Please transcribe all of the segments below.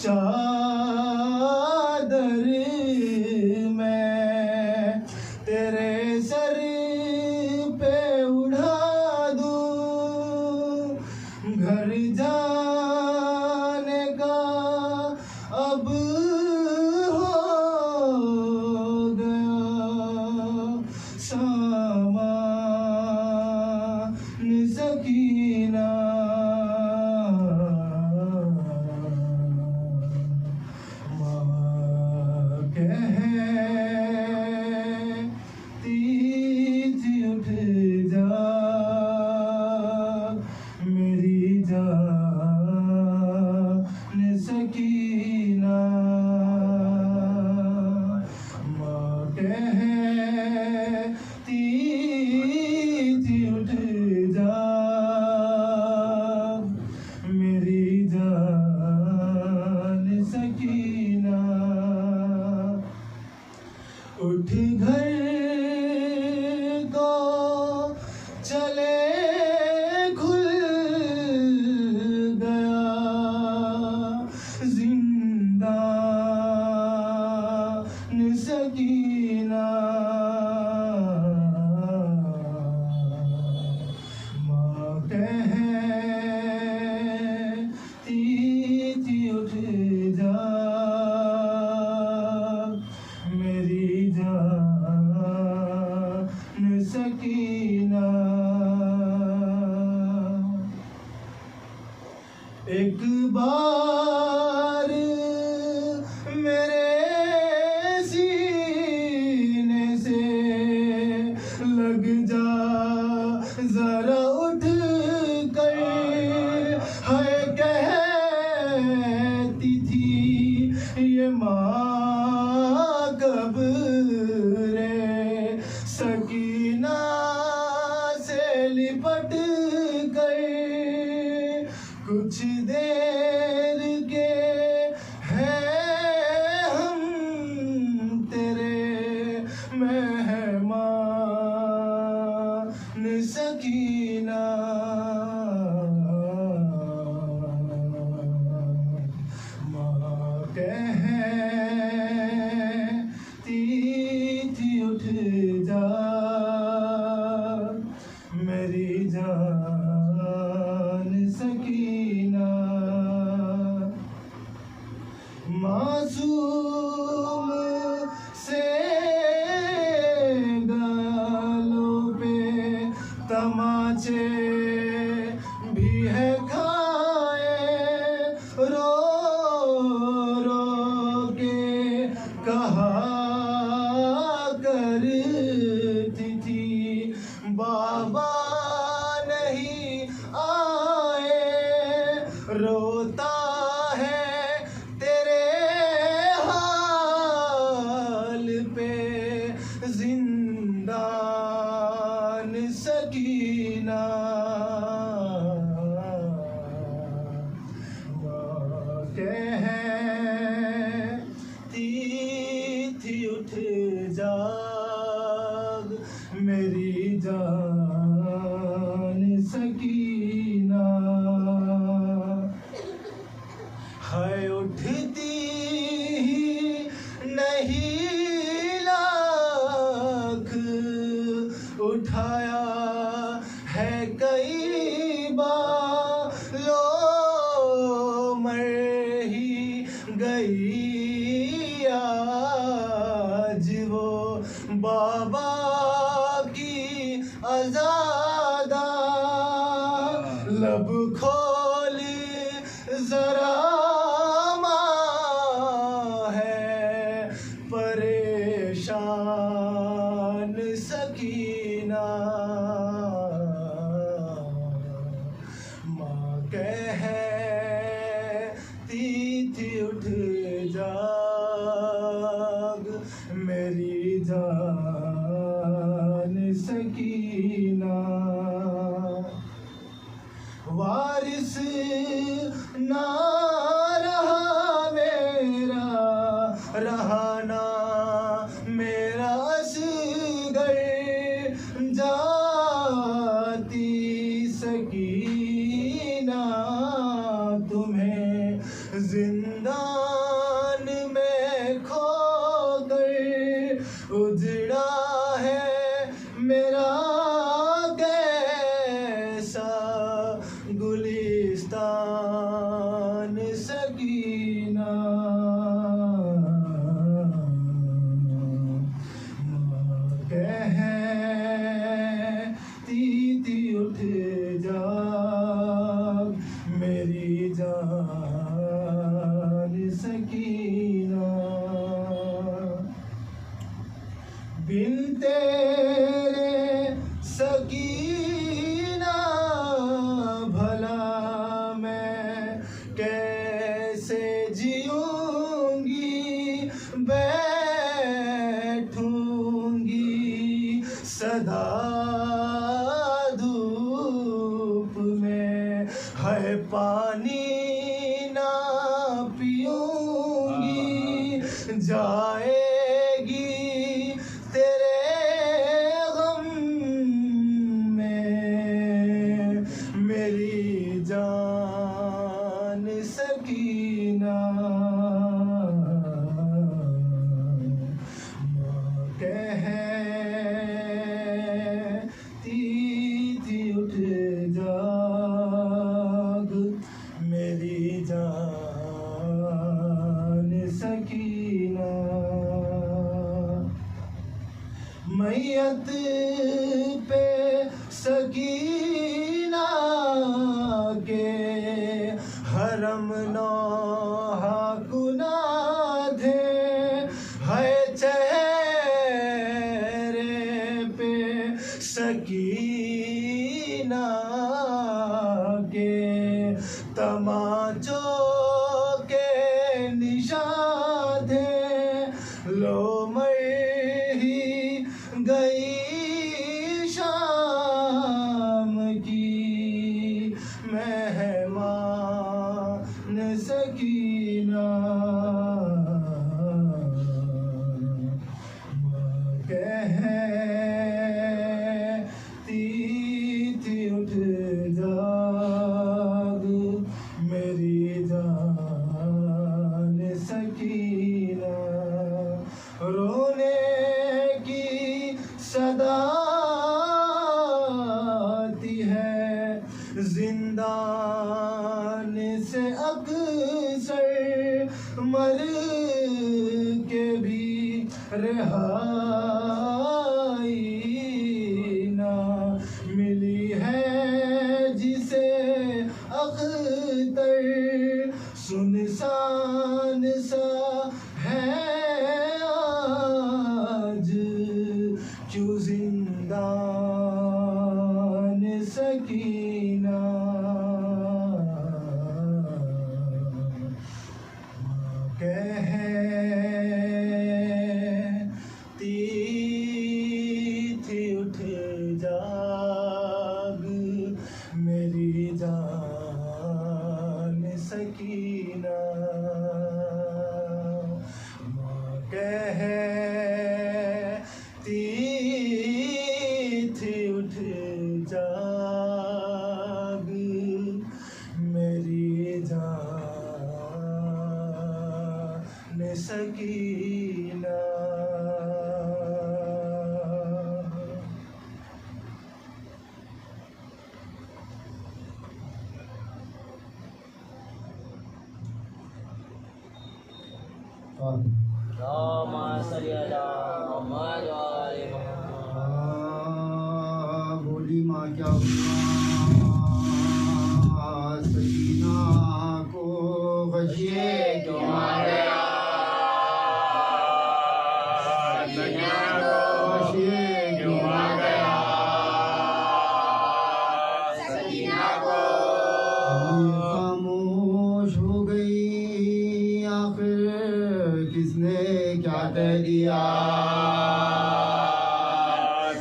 चादर मैं तेरे सर पे उड़ा दूं, घर जाने का अब हो गया सामान सकीना। कहती थी उठ जा मेरी जान सकीना, माँ कहती थी उठ जा मेरी जान सकीना। उठ घर को चले खुल गया जिंदान सकीना, माँ कहती थी उठ जा मेरी जान सकीना। एक बार मेरे सीने से लग जा जरा उठ कर, है कहती थी ये माँ कब रे सकीना से लिपट गए। कुछ देर के हैं हम तेरे मेहमान सकीना, माँ कहती थी उठ जा मेरी जान सकीना। मासूम से गालों पे तमाचे भी है खाए, रो रो के कहा करती थी बाबा नहीं आए, रोता है तेरे हाल पे जिंदान सकीना, कहती थी उठ जाग मेरी जान सकीना। है उठती ही नहीं लाख उठाया है कई बार, लो मर ही गई आज वो बाबा की आज़ादा। लब खोल जरा माँ है परेशान सकीना, माँ कहती थी उठ जा जान सकीना कहती थी उठ जाग मेरी जान सकीना बिन तेरे सकीना भला मैं कैसे जीऊंगी बैठूंगी सदा धूप में है पानी ना पीऊंगी जाएगी तेरे गम में मेरी जान सकीना कहती थी उठ जाग मेरी जान सकीना मैयत पे सकीना के हरम नौहा कुना थे है चेहरे पे सकीना के तमाचों के निशान थे लो मही गई शाम की मेहमान सकीना कहती थी उठ जाग मेरी जान सकीना रोने की सदा आती है जिंदान से अक्सर मर के भी रिहाई ना मिली है जिसे अख्तर सुनसान सा है आज क्यों जिंदान सकीना कहती थी उठ जाग मेरी जान सकीना कहती थी उठ जाग मेरी जान सकीना बोली माँ क्या हुआ सकीना को गशिए क्यों आ गया सकीना को गशिए क्यों आ गया सकीना को खामोश हो गई आखिर किसने क्या कह दिया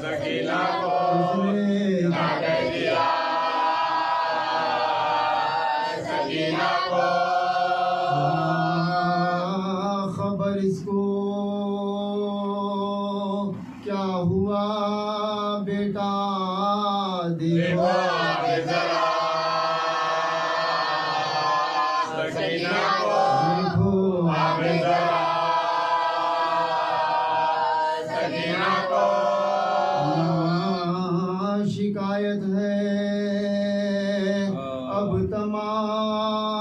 सकीना को किसने क्या कह दिया सकीना को खबर इसको क्या हुआ बेटा देखो जरा सकीना को देखो जरा सकीना को शिकायत है अब तमाम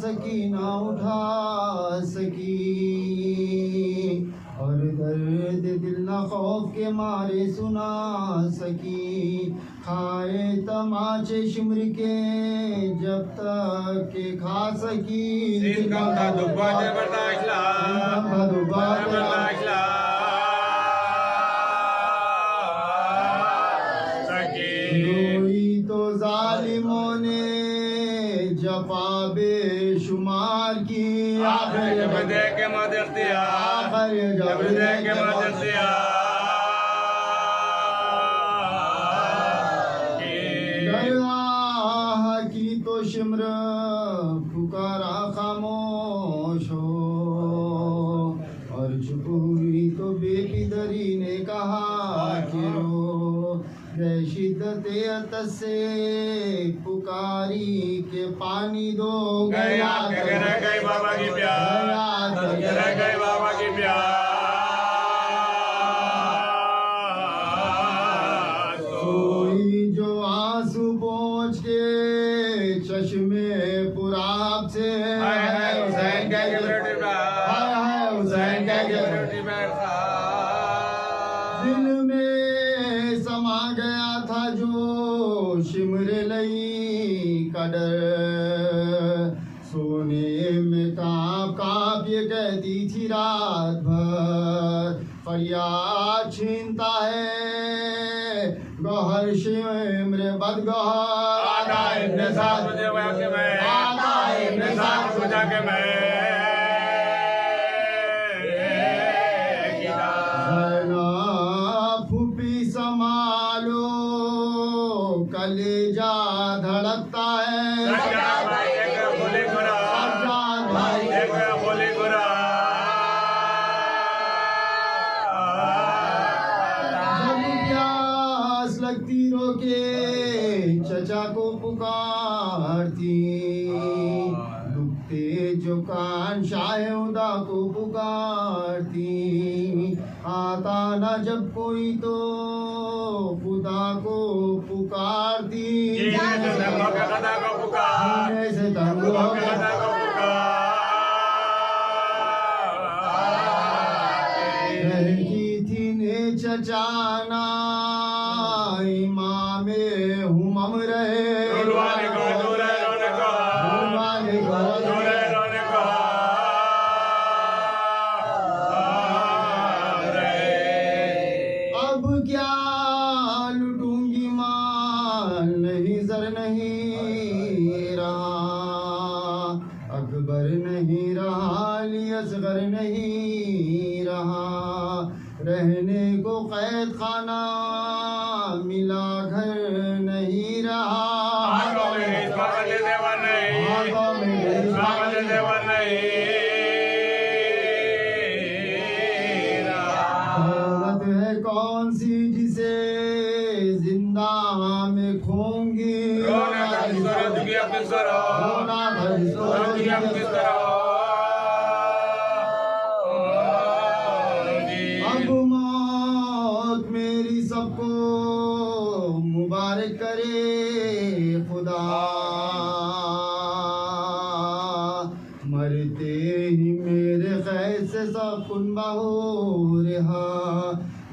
सकी ना उठा सकी, और दर्द दिल न खौफ के मारे सुना सकी। खाए तमाचे शिमर के जब तक के खा सकी, सीन कम था दुब्बाते बर्दाश्त ला, बर्दाश्त ला रोई तो जालिमों ने जफा बेशुमार की, जब दे के मदद दिया, जब दे के मदद दिया की तो शिमर पुकारा खामोश हो, और चुप हुई तो बेपिदरी ने कहा कि रो। शिद्दते अतस से पुकारी के पानी दो, गया गए बाबा की प्यार, गए बाबा की प्यार। कोई जो आंसू पोंछ के चश्मे पुराब से, हुसैन का गिफ्ट हुसैन का गिफ्ट दिल में समा गया था जो शिमर लई का डर। सोने में कांप ये कहती थी रात भर, फरियाद छीनता है गौहर शिमर बदगौहर। आता इब्ने साथ मुझे के मैं, आता इब्ने साथ मुझे के मैं संभालो कलेजा धड़कता है, जब प्यास लगती रोके चचा को पुकारती, दुखते जो कान शाह उदा को पुकारती। आता ना जब कोई तो खुदा को पुकारती, से तंग की थी ने चचाना इमामे हुमम रहे, अब क्या लुटूंगी माल नहीं जर नहीं रहा, अकबर नहीं रहा असगर नहीं रहा, रहने को कैद खाना मिला घर नहीं रहा। दौलत है कौन सी जिसे जिंदा में खोंगी, अब मौत मेरी सबको मुबारक करे खुदा, मरते ही मेरे खैर से सब कुनबा हो रहा,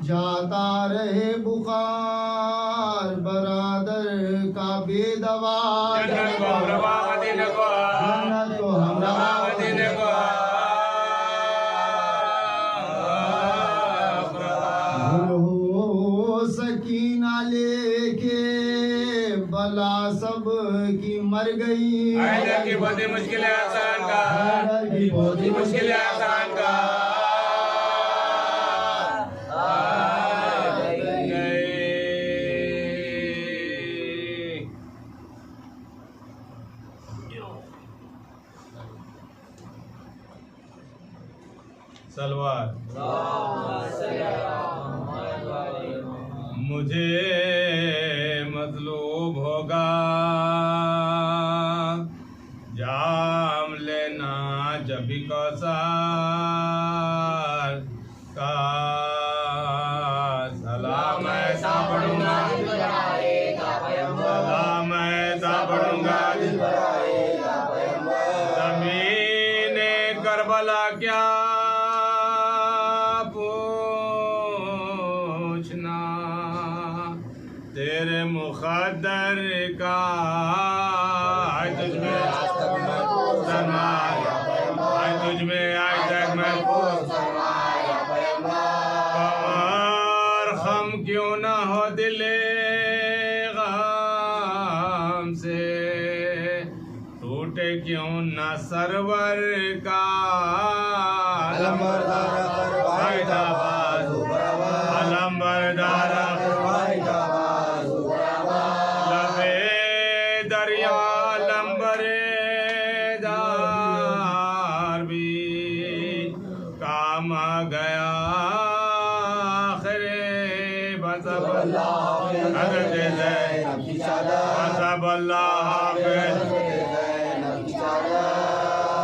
जाता रहे बुखार बरादर का बेदवा, जन्नत को हमरा हो सकीना लेके बला सब की मर गई, की बहुत ही मुश्किल है आसान का, की बहुत ही मुश्किल है आसान का। सलवार मुझे मतलूब होगा जाम लेना जब भी कौसार का सलाम ऐसा पढ़ूंगा, सलाम ऐसा पढ़ूंगा जमीन तेरे मुक़द्दर का है तुझ में सरमाया, है तुझ में आज तक महफूज और खम क्यों ना हो दिले गम से, टूटे क्यों ना सरवर का अलंबरदारा लबे दरिया लंबरेदार भी काम आ गया आखिरे बसब अल्लाह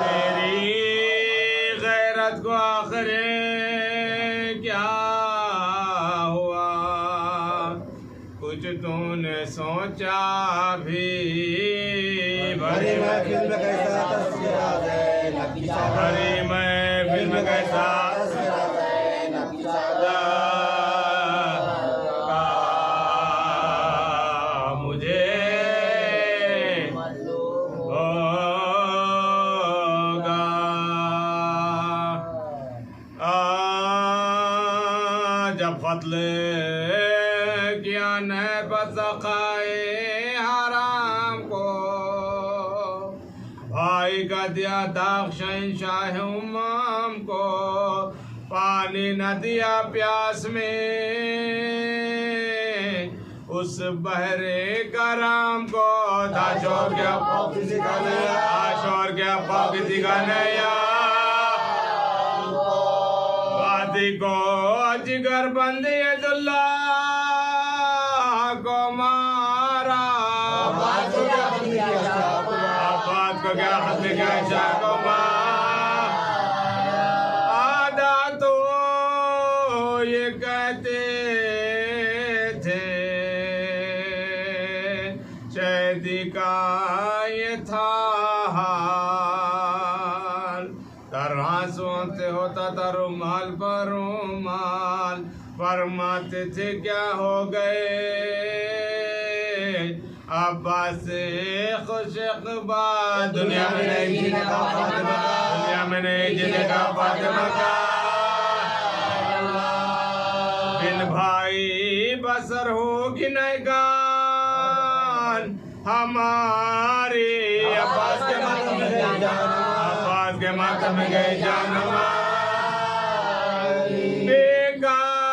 तेरी गैरत को आखिरे क्या हुआ, कुछ तूने सोचा भी भरी महफिल में कैसा भरी महफिल में कैसा मुझे होगा जब फतले किया नहर बसखाए हराम को, भाई का दिया दाग शहंशाह उम्म को, पानी न दिया प्यास में उस बहरे कराम को, दाशोर क्या पाक दिखाने वादी को जिगर बंदी अब्दुल्लाह को मारा, आबाद को क्या हद में क्या शाह को आदा तो ये कहते थे शहीदी का ये था हाल, तरहासों से होता था रुमाल पर रुमाल, फरमाते थे क्या हो गए अब्बास से खुश इक़बाल, दुनिया में नहीं जीने का फातिमा, दुनिया में नहीं जीने का फातिमा का बिन भाई बसर होगी नहीं गान हमारी, अब्बास के मातम में गए जान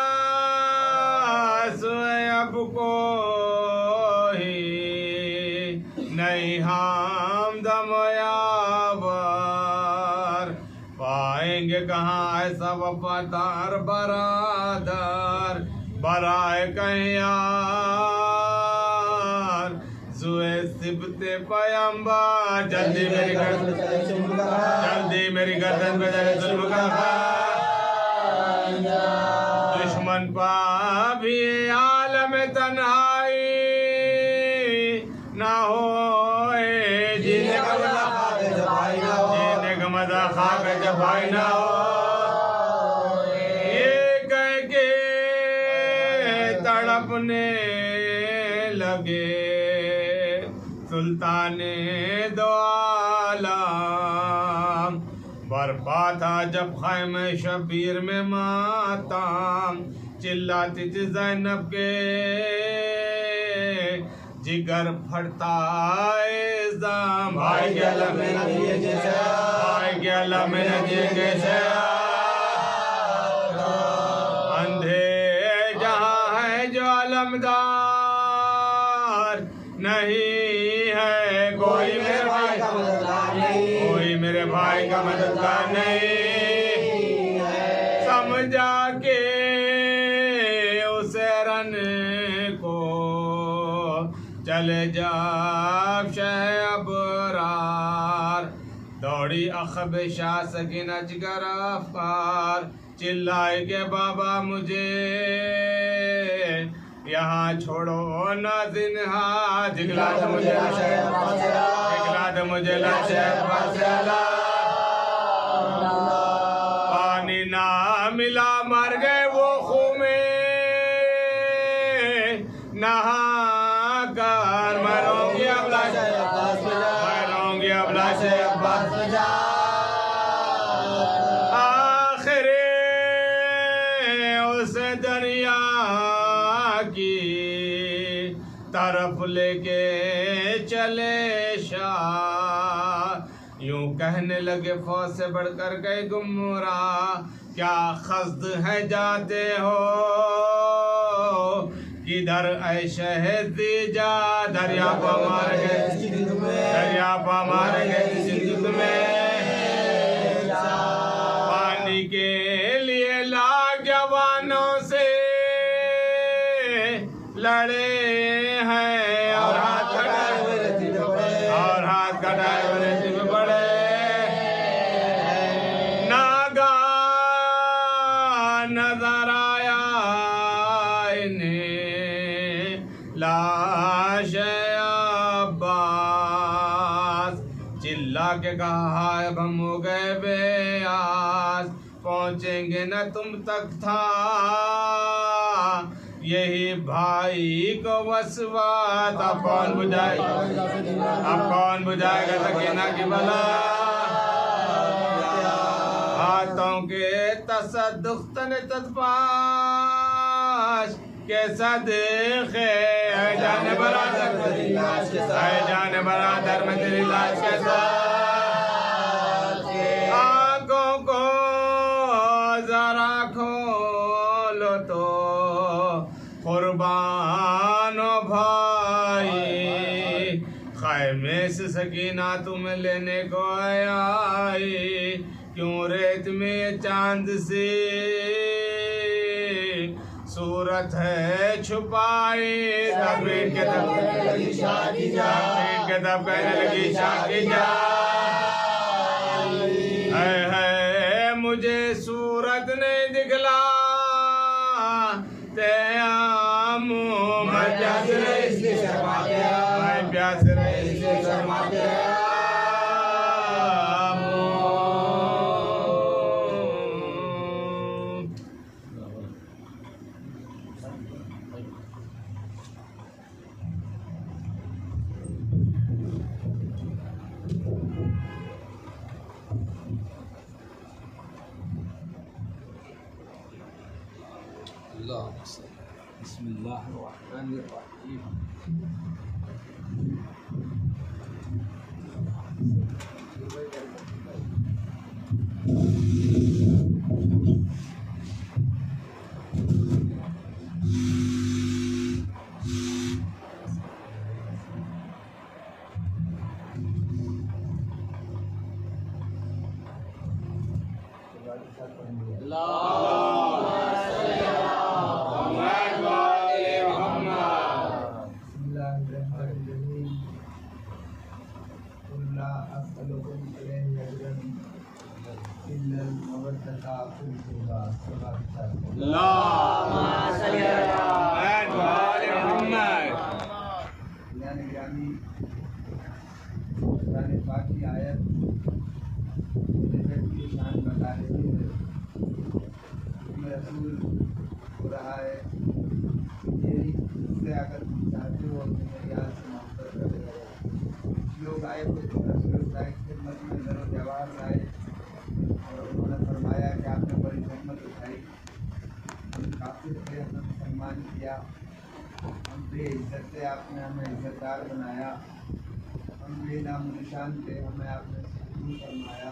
बेगास अब को नहीं हमदम यावर, पाएंगे कहाँ ऐसा वफादार बरादर, बराए कहीं यार जुए सिबते पैगंबर, जल्दी मेरी गर्दन पे चले जुल्म का दुश्मन पा भी आलम तन्हाई ना हो, जीने का मजा खा के जब भाई ना हो, ये कह के तड़पने लगे सुल्ताने दो आलम, बर्पा था जब ख़ैमे शबीर में मातम, चिल्लाती थी ज़ैनब के जिगर फटता इल्ज़ाम, भाई के अल्लाह में नदिए जैसा, भाई के अल्लाह में नदिए जैसा, अंधे जहाँ है जो अलमदार नहीं है कोई मेरे भाई का मददगार नहीं, कोई मेरे भाई का मददगार नहीं, समझा के उसे रन को चले जाब शह अबरार, दौड़ी अखब शाह सकीना जिगर अफकार, चिल्लाए के बाबा मुझे यहाँ छोड़ो ना जिन्हा, दिखला दे मुझे पानी ना मिला मर गए वो खूह में नहा की तरफ लेके चले शाह। यूं कहने लगे फौज से बढ़कर गए गुमराह, क्या क़स्द है जाते हो किधर ऐ शहदी जा। दरिया को मार गए दरिया को मार गए सिंध में, पानी के लिए लाख जवानों से लड़े हैं और हाथ कटाए हुए रस्सी में पड़े। नागा नजर आया इन्हें लाश अब्बास, चिल्ला के कहा अब हम हो गए बेआस, पहुंचेंगे न तुम तक था यही भाई को वसवात। अब कौन बुझाएगा सकीना की बला, हाथों के तसद्दुक़ तने तदपाश कैसा देखे है जाने बरादर में तेरी लाश के साथ। आँखों को जरा खोलो तो कुर्बानो भाई, खैमे से सकीना तुम्हें लेने को आई, क्यों रेत में चांद सी सूरत है छुपाई। तब कहने लगी शादी जा, है मुझे सूरत नहीं दिखला ते आमू मैं प्यास रहे इसलिए शर्मा गया, मैं प्यास रहे इसलिए शर्मा गया। बिस्मिल्लाहिर्रहमानिर्रहीम। लोग आए थे रसूलुल्लाह की खिदमत में ज़रो जवाब लाए और उन्होंने फरमाया कि आपने बड़ी हिम्मत उठाई, हम काफिर थे, हमें सम्मान किया, हम बेइज्जत थे, आपने हमें इज्जतदार बनाया, हम बेनाम निशान थे, हमें आपने सुकून फरमाया,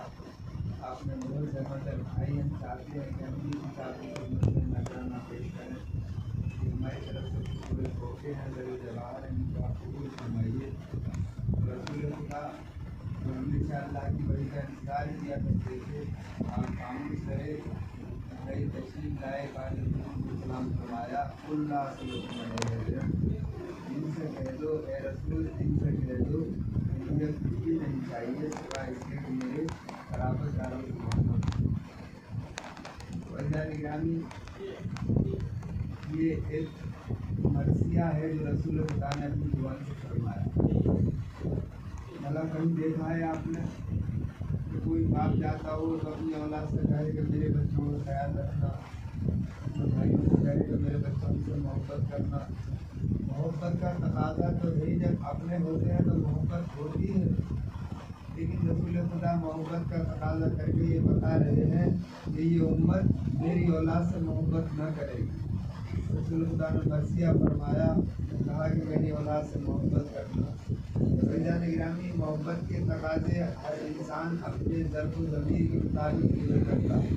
आपने बहुत जहमत उठाई। हम चाहते हैं कि हम भी आपकी खिदमत में नजराना पेश करें। हमारी तरफ से पूरे मौके हैं ज़रो जवाब हैं, इनको आप कबूल फरमाइए। रसूल खुदा इंशाअल्लाह की बड़ी का इंतज़ार किया करते थे, आप खामोश रहे, नई तशरीफ लाए, सलाम फरमाया। इनसे कह दो ए रसूल, इनसे कह दो मुझे कुछ भी नहीं चाहिए सिवाय इसके कि मेरे खराबत दारों वजह निगरानी। ये एक मरसिया है जो रसूल खुदा ने अपनी जुबान से फरमाया। मतलब कहीं देखा है आपने कि कोई बाप जाता हो तो अपनी औलाद से कहे कि मेरे बच्चों का ख्याल रखना, अपने भाइयों से कहे कि मेरे बच्चों से मोहब्बत करना। मोहब्बत का तकाजा तो है, जब अपने होते हैं तो मोहब्बत होती है, लेकिन रसूल खुदा मोहब्बत का तकाजा करके ये बता रहे हैं कि ये उम्मत मेरी औलाद से मोहब्बत न करेगी। रसूल खुदा ने मसीहा फरमाया, कहा कि मेरी औलाद से मोहब्बत करना। फैजान गिरामी, मोहब्बत के तकाज़े हर इंसान अपने ज़र्फ़ ज़मीर के मुताबिक पूरे करता है।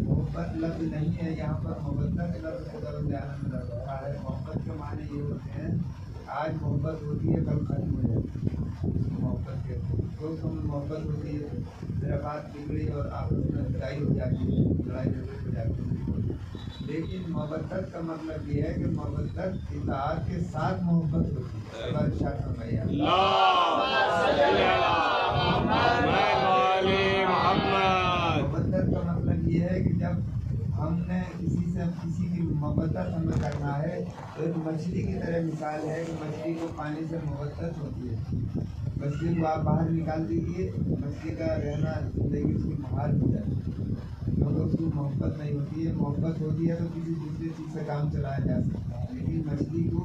मोहब्बत लफ्ज़ नहीं है यहाँ पर, मोहब्बत लफ्ज़ खुदा में रखा है। मोहब्बत के माने ये होते हैं, आज मोहब्बत होती है कल खत्म हो जाती है, मोहब्बत के दोस्तों में मोहब्बत होती है, मेरा बात बिगड़ी और आपस में लड़ाई हो जाती है, लड़ाई झगड़े हो जाती है। लेकिन मोहब्बत का मतलब ये है कि मोहब्बत इताअत के साथ मोहब्बत होती है। इरशाद फरमाइए मोहब्बत का मतलब ये है कि जब हमने किसी की मोहब्बत हमें करना है तो एक मछली की तरह मिसाल है कि मछली को पानी से मोहब्बत होती है। मछली को आप बाहर निकाल दीजिए, मछली का रहना जिंदगी उसकी महाल हो जाती है, क्योंकि उसको मोहब्बत नहीं होती है। मोहब्बत होती है तो किसी दूसरी चीज़ से काम चलाया जा सकता है, लेकिन मछली को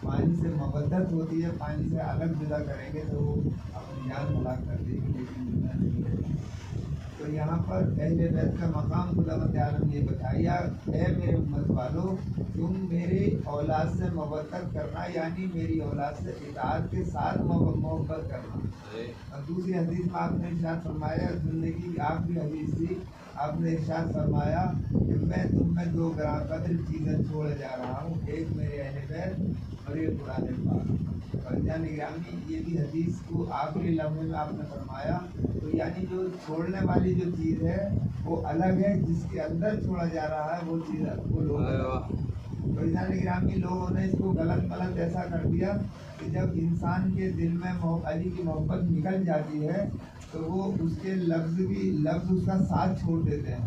पानी से मोहब्बत होती है, पानी से अलग जुदा करेंगे तो वो अपनी जान हलाक कर देगी, लेकिन जुदा नहीं करेगी। तो यहाँ पर अहले बैत का मकाम खुदावंद आलम ने बताया, ऐ मेरे उम्मत वालों, तुम मेरे औलाद से मोहब्बत करना, यानी मेरी औलाद से इताअत के साथ मोहब्बत करना। और दूसरी हदीस में आपने इरशाद फरमाया, ज़िंदगी की आखिरी हदीस थी, आपने इरशाद फरमाया कि मैं तुम में दो कदर चीज़ें छोड़ जा रहा हूँ, एक मेरे अहले बैत और ये कुरान पाक। और निगरानी ये भी हदीस को आखिरी लम्हे में आपने फरमाया, तो यानी जो छोड़ने वाली जो चीज़ है वो अलग है, जिसके अंदर छोड़ा जा रहा है वो चीज़ वो लोग। तो निगरानी लोगों ने इसको गलत ऐसा कर दिया कि जब इंसान के दिल में अली की मोहब्बत निकल जाती है तो वो उसके लफ्ज़ उसका साथ छोड़ देते हैं।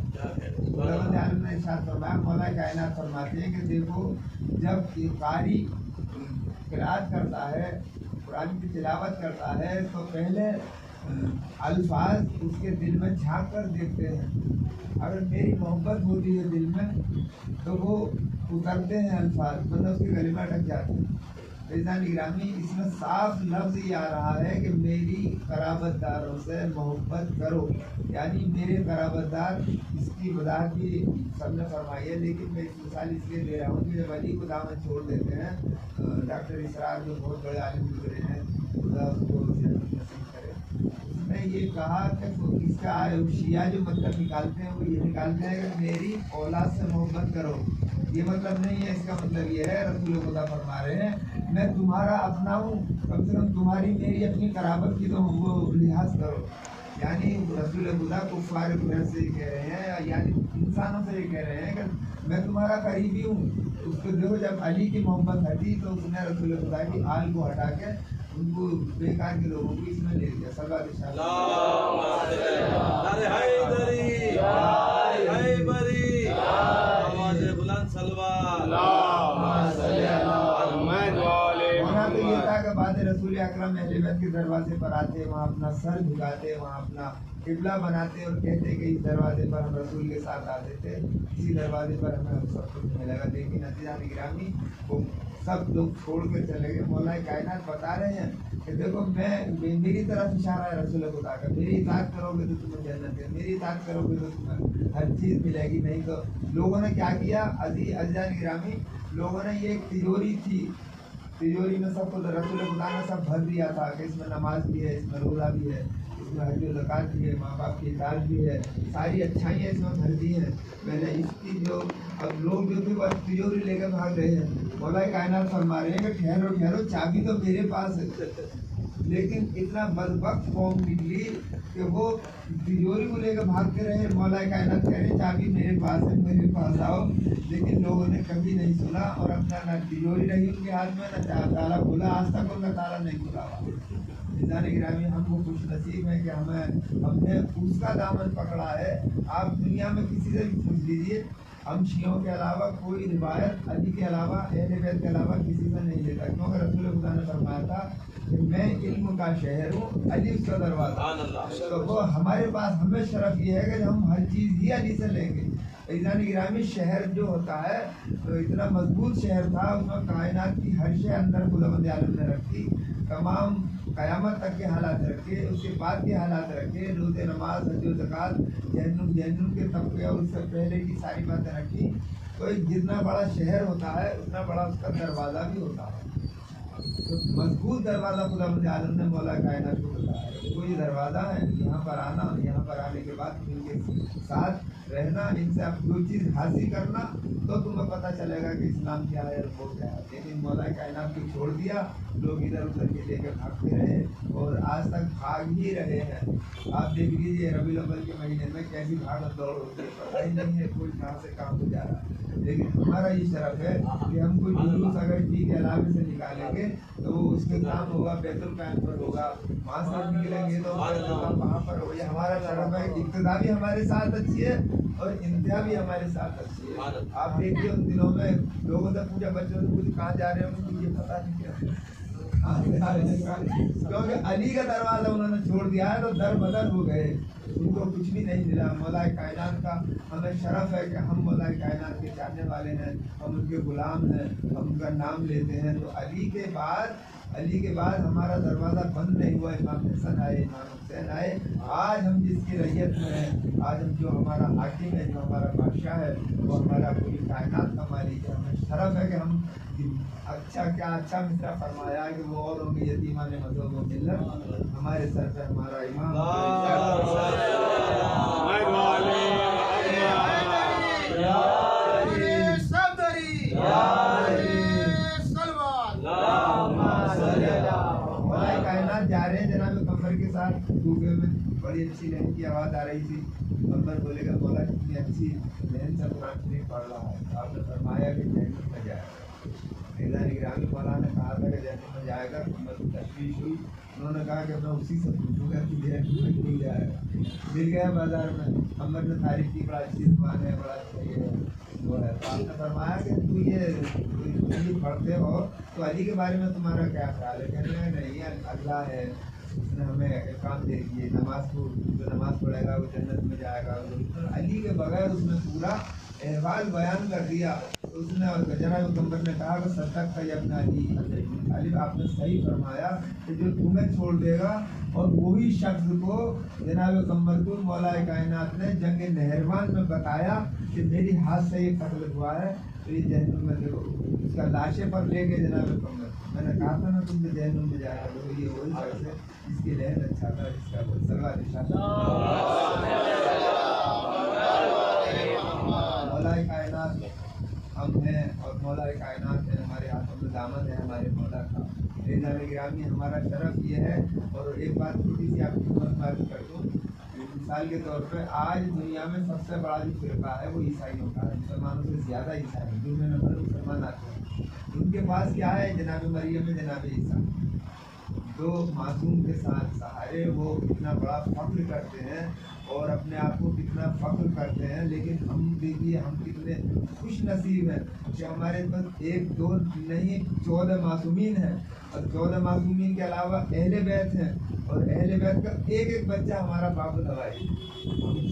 खुदावंद आलम ने इरशाद फरमाया, मौला कायनात फरमाते हैं कि देखो, जब कारी क़िराअत करता है, कुरान की तिलावत करता है, तो पहले अल्फाज उसके दिल में झांक कर देखते हैं। अगर मेरी मोहब्बत होती है दिल में तो वो उतरते हैं अल्फाज, मतलब उसके गले में अटक जाते हैं। निगरानी इसमें साफ लफ्ज़ ये आ रहा है कि मेरी क़राबतदारों से मोहब्बत करो, यानी मेरे क़राबतदार। इसकी वजाहत भी सबने फरमाई है, लेकिन मैं इस मिसाल इसलिए दे रहा हूँ कि जब अली को दामन छोड़ देते हैं, डॉक्टर इसरार जो बहुत बड़े आलिम गुजरे हैं, खुदा उसको नसीब करे, उसने ये कहा कि इसका शिया जो मतलब निकालते हैं वो ये निकालते हैं कि मेरी औलाद से मोहब्बत करो। ये मतलब नहीं है, इसका मतलब ये है, रसूल खुदा फरमा रहे हैं, मैं तुम्हारा अपना हूँ, कम से कम तुम्हारी मेरी अपनी कराबत की तो वो लिहाज करो। यानी रसूल खुदा कुफ़ार कुरैश से कह रहे हैं, यानी इंसानों से ये कह रहे हैं कि मैं तुम्हारा करीबी हूँ। उसको देखो, जब अली की मोहब्बत हटी तो उसने रसूल खुदा की आल को हटा के उनको बेकार के लोगों को इसमें ले लिया। बाद रसूल अकरम अहले बैत के दरवाजे पर आते, वहाँ अपना सर झुकाते, वहाँ अपना किबला बनाते और कहते कि इस दरवाजे पर हम रसूल के साथ आते थे, इसी दरवाजे पर हमें सब कुछ मिलेगा। लेकिन नतीजा निगरानी वो सब लोग छोड़ के चले गए। मौला कायनात बता रहे हैं कि देखो, मेरी तरफ इशारा है रसूल खुदा का, मेरी इताअत करोगे तो तुम्हें जन्नत है, मेरी इताअत करोगे तो तुम्हें हर चीज़ मिलेगी। नहीं तो लोगों ने क्या किया, अज़ीज़ान गिरामी, लोगों ने ये एक तिजोरी थी, तिजोरी में सब रसूल खुदा ने सब भर दिया था कि इसमें नमाज भी है, इसमें रोज़ा भी है, इसमें हज ज़कात भी है, माँ बाप की इताअत भी है, सारी अच्छाइयाँ इसमें भर दी हैं। मैंने इसकी जो अब लोग जो थे बस तिजोरी लेकर भाग रहे हैं। मौला कायनात फरमा रहे हैं कि ठहरो ठहरो, चाबी तो मेरे पास है। लेकिन इतना बदबख्त कौम निकली कि वो तिजोरी को लेकर भागते रहे। मौला कायनात कह रहे चाबी मेरे पास है, मेरे पास आओ। लेकिन लोगों ने कभी नहीं सुना और अपना न तिजोरी रही उनके हाथ में, न ताला खुला, आज तक उनका ताला नहीं खुला हुआ। गिरामी, हमको खुश नसीब है कि हमने उसका दामन पकड़ा है। आप दुनिया में किसी से भी पूछ लीजिए, हम शियों के अलावा कोई रिवायत अली के अलावा, अहले बैत के अलावा किसी से नहीं लेता, क्योंकि रसूल खुदा ने फरमाया था कि मैं इल्म का शहर हूँ, अली उसका दरवाज़ा। तो वो हमारे पास हमें शरफ ये है कि हम हर चीज़ ही अली से लेंगे। ईज़ान गिरामी, शहर जो होता है तो इतना मजबूत शहर था, उसमें कायनात की हर शय अंदर खुदावंद आलम ने रखी, तमाम क़यामत तक के हालात रखे, उसके बाद के हालात रखे, रोज़े नमाज, हज ज़कात, जहन्नुम के तबके और उससे पहले की सारी बातें रखी। कोई जितना बड़ा शहर होता है उतना बड़ा उसका दरवाज़ा भी होता है। तो मजबूत दरवाज़ा खुदा मुझे आलम ने मौला कायनात को बताया है। कोई दरवाज़ा है, यहाँ पर आना, यहाँ पर आने के बाद इनके साथ रहना, इनसे आप जो चीज़ हासिल करना, तो तुम्हें पता चलेगा कि इस्लाम क्या है और वो क्या है। लेकिन मौला कायनात को छोड़ दिया, लोग इधर उधर के लेकर भागते रहे और आज तक भाग ही रहे हैं। आप देख लीजिए रबीउल अव्वल के महीने में कैसी भाग दौड़ होती है, पता ही नहीं है कोई कहाँ से कहाँ को जा रहा है। लेकिन हमारा ये शरफ है कि हम कोई जुलूस अगर ठीक अलावे से निकालेंगे तो वो उसके काम होगा, बैतुल कायम पर होगा, वहाँ से निकलेंगे तो वहाँ पर होगा। हमारा शरफ है, इब्तिदा भी हमारे साथ अच्छी है और इंतहा भी हमारे साथ अच्छी है। आप देखिए उन दिनों में लोगों से पूछा, बच्चों से पूछ कहाँ जा रहे हैं, उनको ये पता नहीं क्या क्योंकि अली का दरवाजा उन्होंने छोड़ दिया है तो दर बदर हो गए, उनको कुछ भी नहीं मिला। मौला कायनात का हमें शरफ है कि हम मौला कायनात के चाहने वाले हैं, हम उनके गुलाम हैं, हम उनका नाम लेते हैं। तो अली के बाद हमारा दरवाज़ा बंद नहीं हुआ। इमाम हसन आए, इमाम हुसैन आए। आज हम जिसकी रैयत में हैं, आज हम जो हमारा हाकिम है, जो हमारा बादशाह है, वो हमारा पूरी कायनात का मालिक है। हमें शरफ है कि हम अच्छा मिसरा फरमाया कि वो और होंगे यतीमान मज़हब व मिल्लत, हमारे सर पे हमारा इमाम कायनात जा रहे हैं जनाब कमर के साथ। कूफे में बड़ी अच्छी लहन की आवाज़ आ रही थी। कमर बोलेगा, बोला कितनी अच्छी लहन से कुरान शरीफ पढ़ रहा है। आपने फरमाया कि जहन्नम में जाएगा। ग्रामी मौलाना ने कहा था कि जहन्नम में जाएगा। कमर को तशवीश हुई, उन्होंने कहा कि मैं उसी से पूछूंगा कि जहन्नम में क्यों जाएगा। मिल गया बाजार में, कमर ने तारीफ की, बड़ा अच्छी दुकान है, बड़ा अच्छा ये वो है। तो आपने फरमाया कि तू ये पढ़ते हो तो अली के बारे में तुम्हारा क्या ख्याल है? कहने लगे नहीं, अल्लाह है, उसने हमें एक काम दे दिए, नमाज को जो नमाज पढ़ेगा वो जन्नत में जाएगा। तो अली के बगैर उसने पूरा अहवाल बयान कर दिया। तो उसने जनाब कमर ने कहा कि सदक था अपना अली, आपने सही फरमाया कि जो तुम्हें छोड़ देगा। और वही शख्स को जनाब कमर को मौला कायनात ने जंग नहरवान में बताया कि मेरी हाथ से ये कत्ल हुआ है, तो ये जहन्नुम में देखो, उसका लाशे पर ले गए जनाब कमर। मैंने कहा था ना तुमसे जहन्नुम में जाएगा, तो ये वही शख्स है जिसकी लहन अच्छा था, जिसका सलवार निशान मौला कायनात हम हैं और मौला कायनात है, हमारे हाथों में दामन है हमारे मौला का। गिरामी हमारा शरफ ये है। और एक बात छोटी सी आपकी बात कर दूँ, मिसाल के तौर पे आज दुनिया में सबसे बड़ा जो फिरका है वो ईसाइयों का है। मुसलमानों से ज़्यादा ईसाई दुनिया में मुसलमान आते हैं। उनके पास क्या है? जनाब मरियम जनाब ईसा, दो मासूम के साथ सहारे वो कितना बड़ा फख्र करते हैं और अपने आप को कितना फख्र करते हैं। लेकिन हम देखिए हम कितने खुश नसीब हैं कि हमारे पास एक दो नहीं 14 मासूमीन हैं, और 14 मासूमीन के अलावा अहले बैत हैं, और अहले बैत का एक एक बच्चा हमारा बाबुल हवाई।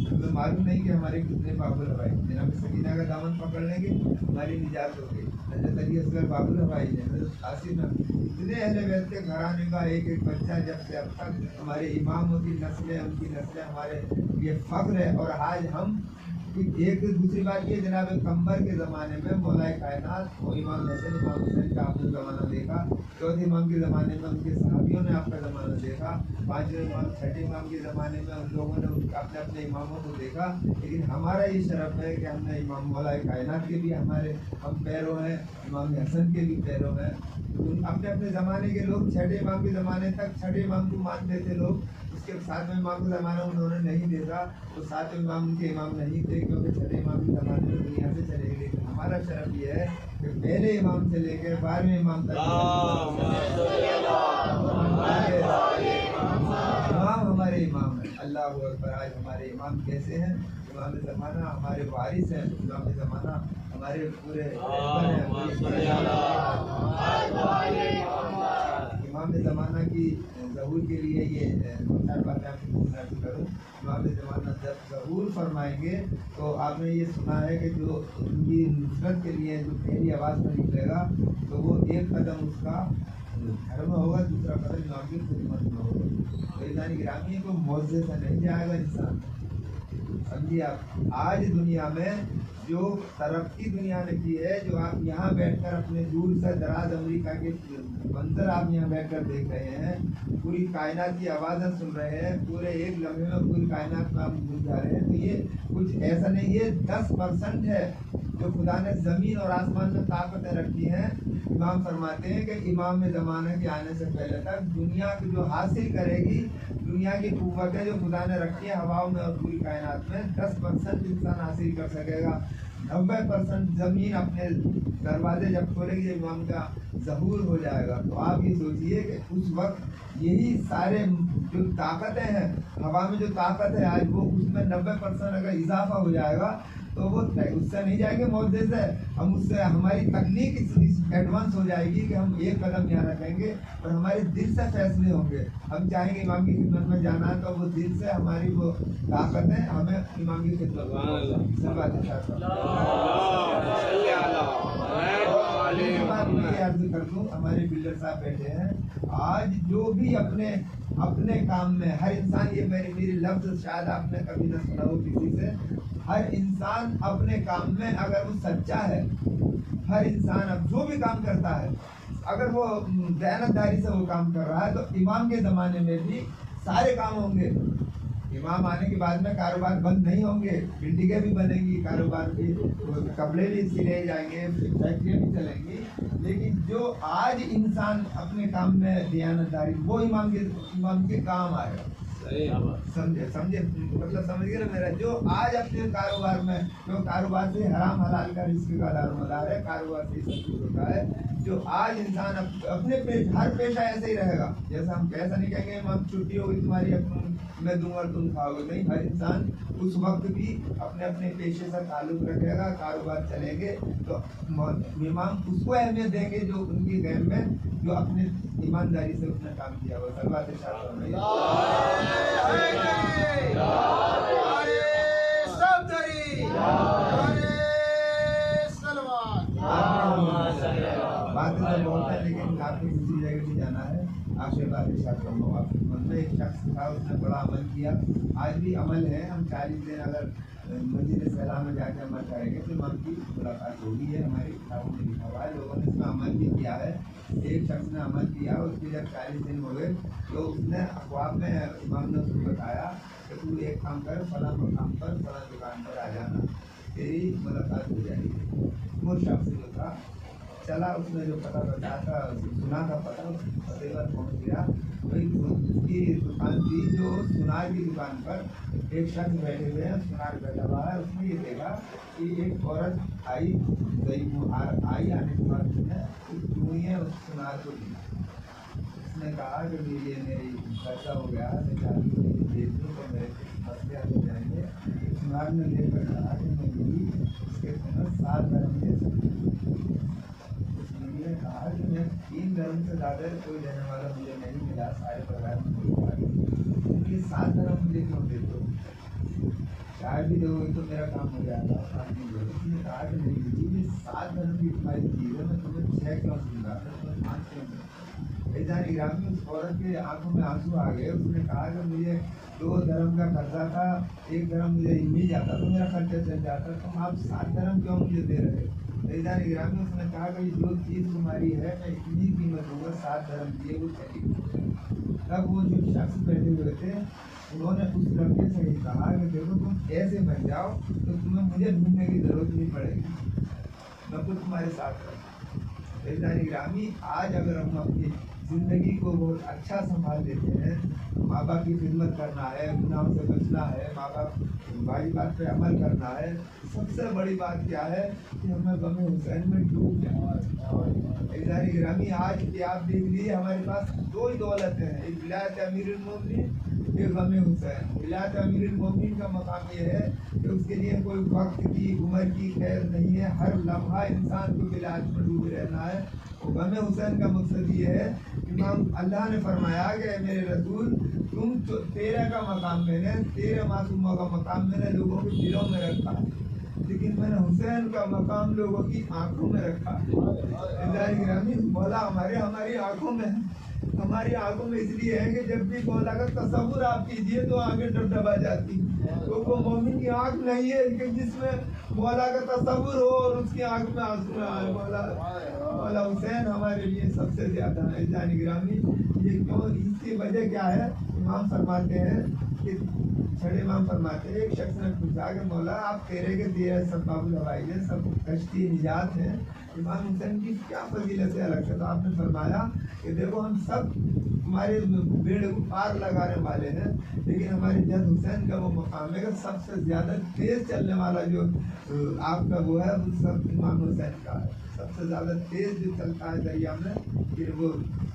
हमें मालूम नहीं कि हमारे कितने बाबुल हवाई। जनाब सकीना का दामन पकड़ने की हमारी निजात हो गई। हज़रत अली असगर बाबुल हवाई है, हज़रत कासिम है, इतने अहले बैत के घराने का एक एक बच्चा जब से अब तक हमारे इमामों की नस्लें, उनकी नस्लें हमारे ये फ़ख्र है। और आज हम एक दूसरी बात ये, जनाब कमर के ज़माने में मौला कायनात और इमाम हसन इमाम हुसैन का आपने ज़माना देखा, चौथे इमाम के ज़माने में उनके सहाबियों ने आपका ज़माना देखा, पाँचवें इमाम छठे इमाम के ज़माने में उन लोगों ने अपने अपने इमामों को देखा। लेकिन हमारा ये शरफ है कि हमने इमाम मौला कायनात के भी हमारे हम पैरों हैं, इमाम हसन के भी पैरों हैं। अपने अपने ज़माने के लोग छठे इमाम के ज़माने तक छठे इमाम को मानते थे लोग, उसके सातवें इमाम का ज़माना उन्होंने नहीं देखा, तो सातवें इमाम उनके इमाम नहीं थे, क्योंकि छठे इमाम के ज़माने में दुनिया से चले गए। लेकिन हमारा शरफ ये है कि पहले इमाम से लेकर 12वें इमाम तक इमाम हमारे इमाम है। अल्लाह अकबर। आज हमारे इमाम कैसे हैं? इमाम ज़माना हमारे वारिस हैं, इमाम ज़माना हमारे पूरे इमाम ज़माना की ज़हूर के लिए ये चार बातें आपको करूँ। इमाम ज़माना जब ज़हूर फरमाएंगे तो आपने ये सुना है कि जो उनकी नुसरत के लिए जो पहली आवाज़ में निकलेगा तो वो एक कदम उसका घर में होगा, दूसरा कदम इमाम की खिदमत में होगा। तो ईज़ानी गिरामी को मौज़े से नहीं जाएगा इंसान, समझिए आप, आज दुनिया में जो तरक्की दुनिया ने की है, जो आप यहाँ बैठकर अपने दूर से दराज अमेरिका के मंजर आप यहाँ बैठकर देख रहे हैं, पूरी कायनात की आवाज़ें सुन रहे हैं, पूरे एक लम्हे में पूरी कायनात में आप घूम जा रहे हैं, तो ये कुछ ऐसा नहीं, ये 10% है जो खुदा ने ज़मीन और आसमान में ताकतें रखी हैं। इमाम फरमाते हैं कि इमाम ज़माने के आने से पहले तक दुनिया की जो हासिल करेगी, दुनिया की कुव्वतें जो खुदा ने रखी है हवाओं में और पूरी कायनात में, 10% इंसान हासिल कर सकेगा। 90% ज़मीन अपने दरवाजे जब खोलेगी, इमाम का ज़हूर हो जाएगा। तो आप ये सोचिए कि उस वक्त यही सारे जो ताकतें हैं, हवा में जो ताकत है आज, वो उसमें 90% अगर इजाफा हो जाएगा तो वो उससे नहीं जाएंगे मौजे से, हम उससे हमारी तकनीक इस एडवांस हो जाएगी कि हम एक कदम यहाँ रखेंगे और हमारे दिल से फैसले होंगे। हम चाहेंगे इमाम की खिदमत में जाना है, तो वो दिल से हमारी वो ताकत है, हमें इमाम की खिदमत अर्ज कर दूँ। हमारे बिल्डर साहब बैठे हैं, आज जो भी अपने काम में हर इंसान, ये मेरी लफ्ज़ शायद आपने कभी ना सुना हो किसी से, हर इंसान अपने काम में अगर वो सच्चा है, हर इंसान अब जो भी काम करता है अगर वो दयानतदारी से वो काम कर रहा है, तो इमाम के ज़माने में भी सारे काम होंगे। इमाम आने के बाद में कारोबार बंद नहीं होंगे, बिल्डिंगें भी बनेंगी, कारोबार भी, कपड़े भी सिले जाएंगे, फैक्ट्रियाँ भी चलेंगी। लेकिन जो आज इंसान अपने काम में दयानतदारी, वो इमाम के काम आएगा। समझे मतलब समझ गए ना मेरा, जो आज अपने कारोबार में, जो कारोबार से हराम हलाल का रिस्क का दारोमदार है, कारोबार से सब कुछ होता है, जो आज इंसान अपने हर पेशा ऐसे ही रहेगा। जैसा हम कैसा नहीं कहेंगे हम छुट्टी होगी तुम्हारी, अब मैं दूंगा तुम खाओगे, नहीं, हर इंसान उस वक्त भी अपने अपने पेशे से ताल्लुक रखेगा, कारोबार चलेंगे, तो इमाम उसको अहमियत देंगे जो उनकी गैर में जो अपने ईमानदारी से उसने काम किया हुआ। बात तो बहुत है, लेकिन आपको दूसरी जगह भी जाना है। आपसे बात आपके मन में एक शख्स था, उसने बड़ा अमल किया, आज भी अमल है। हम 40 दिन अगर मस्जिद सलाम में जाके अमल करेंगे तो इमाम की मुलाकात होगी है, हमारी किताबों में लिखा हुआ है। लोगों ने इसमें अमल भी किया है। एक शख्स ने अमल किया, उसके जब 40 दिन हो गए तो उसने अखबार में इमाम ने उसको बताया कि तू एक काम कर, फला मकाम पर, फला दुकान पर आ जाना, तेरी मुलाकात हो जाएगी। वो शख्स जो था चला, उसने जो पता बताया था, सुना था पता, उस पते पर पहुँच गया। वही उसकी दुकान थी जो सुनार की दुकान पर एक शख्स बैठे हुए हैं, सुनार बैठा हुआ है। उसने ये देखा कि एक औरत आई आने के बाद उसने है उस सुनार को दी। उसने कहा कि ये मेरी खर्चा हो गया, मैं चाहती हूँ बेच दूँ तो मेरे मसले हो जाएंगे। सुनार ने लेकर कहा कि मैं भी उसके 7 धर्म दे सकती। ने कहा कि मैं 3 धर्म से ज़्यादा कोई देने वाला मुझे नहीं मिला, सारे परिवार में कोई 7 धर्म मुझे क्यों दे दो, 4 भी दोगे तो मेरा काम हो जाएगा। उसने कहा कि नहीं दीदी, 7 धर्म की तुम्हारी चीज़ है, मैं तुम्हें 6 क्यों दूँगा, तुम्हें 5 क्यों दूँगा। ऐसा ग्रामीण उस औरत के आंखों में आंसू आ गए। उसने कहा कि मुझे 2 धर्म का खर्चा था, 1 धर्म मुझे मिल जाता तो मेरा खर्चा चल जाता, तुम आप 7 धर्म क्यों मुझे दे रहे हो। ग्रामीण उसने कहा कि जो चीज़ तुम्हारी है मैं इतनी कीमत दूंगा, 7 धर्म दिए वो चली। तब वो जो शख्स बैठे हुए थे उन्होंने उस लड़के से ही कहा कि देखो तुम ऐसे बन जाओ तो तुम्हें मुझे ढूंढने की जरूरत नहीं पड़ेगी, मैं खुद तुम्हारे साथ रहूँगा। ग्रामीण आज अगर हम अपनी ज़िंदगी को बहुत अच्छा संभाल लेते हैं, माँ बाप की खिदमत करना है, गुनाहों से बचना है, माँ बाप बड़ी बात पे अमल करना है, सबसे बड़ी बात क्या है कि हमें गम हुसैन में डूब जाए। ग्रामीण आज भी आप देख लीजिए हमारे पास 2 ही दौलत हैं, एक विलायत अमीरुल मोमिनीन, एक गम हुसैन। विलायत अमीरुल मोमिनीन का मकाम ये है कि उसके लिए कोई वक्त की उम्र की खैर नहीं है, हर लम्हा इंसान को विलायत में डूबे रहना है। गम हुसैन का मकसद ये है, इमाम अल्लाह ने फरमाया कि मेरे रसूल तुम तेरे का मकाम मैंने, तेरे मासूमों का मकाम मैंने लोगों के दिलों में रखा, लेकिन मैंने हुसैन का मकाम लोगों की आंखों में रखा। मौला हमारी आंखों में है। हमारी आंखों में इसलिए है कि जब भी मौला का तसव्वुर आप कीजिए तो आंखें डबडबा जाती। तो वो मोमिन की आंख नहीं है कि जिसमें मौला का तसव्वुर हो और उसकी आंख में आंसू ना आए। मौला हुसैन हमारे लिए सबसे ज्यादा है जानी गिरामी। ये क्यों, इसकी वजह क्या है? इमाम फरमाते हैं कि छड़े इमाम फरमाते हैं, एक शख्स ने पूछा कि मौला आप तेरे के दिए सब बाबुल हवाई है, सब कश्ती निजात है, इमाम हुसैन की क्या फजीलत है अलग से? तो आपने फरमाया कि देखो हम सब हमारे बेड़े को पार लगाने वाले हैं, लेकिन हमारे जद हुसैन का वो मकाम है कि सबसे ज़्यादा तेज़ चलने वाला जो आपका वो है वो सब इमाम हुसैन का है। सबसे ज़्यादा तेज़ जो चलता है दरिया में फिर वो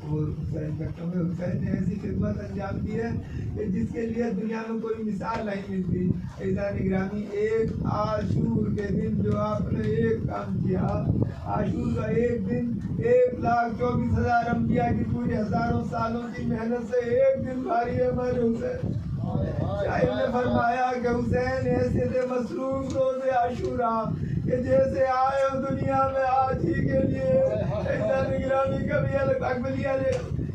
हुसैन का, क्योंकि हुसैन ने ऐसी खिदमत अंजाम दी है कि जिसके लिए दुनिया में कोई मिसाल नहीं मिलती। ऐसा निगरानी एक आशूर के दिन जो आपने एक काम किया, आशूर का एक दिन 1,24,000 अम्बिया की पूरी हजारों सालों की मेहनत से एक दिन भारी है हमारे हुसैन। शायर ने फरमाया कि हुसैन ऐसे थे मसरूफ रोज़े आशूरा कि जैसे आए हो दुनिया में आज ही के लिए। ऐसा निगरानी कभी अकबलिया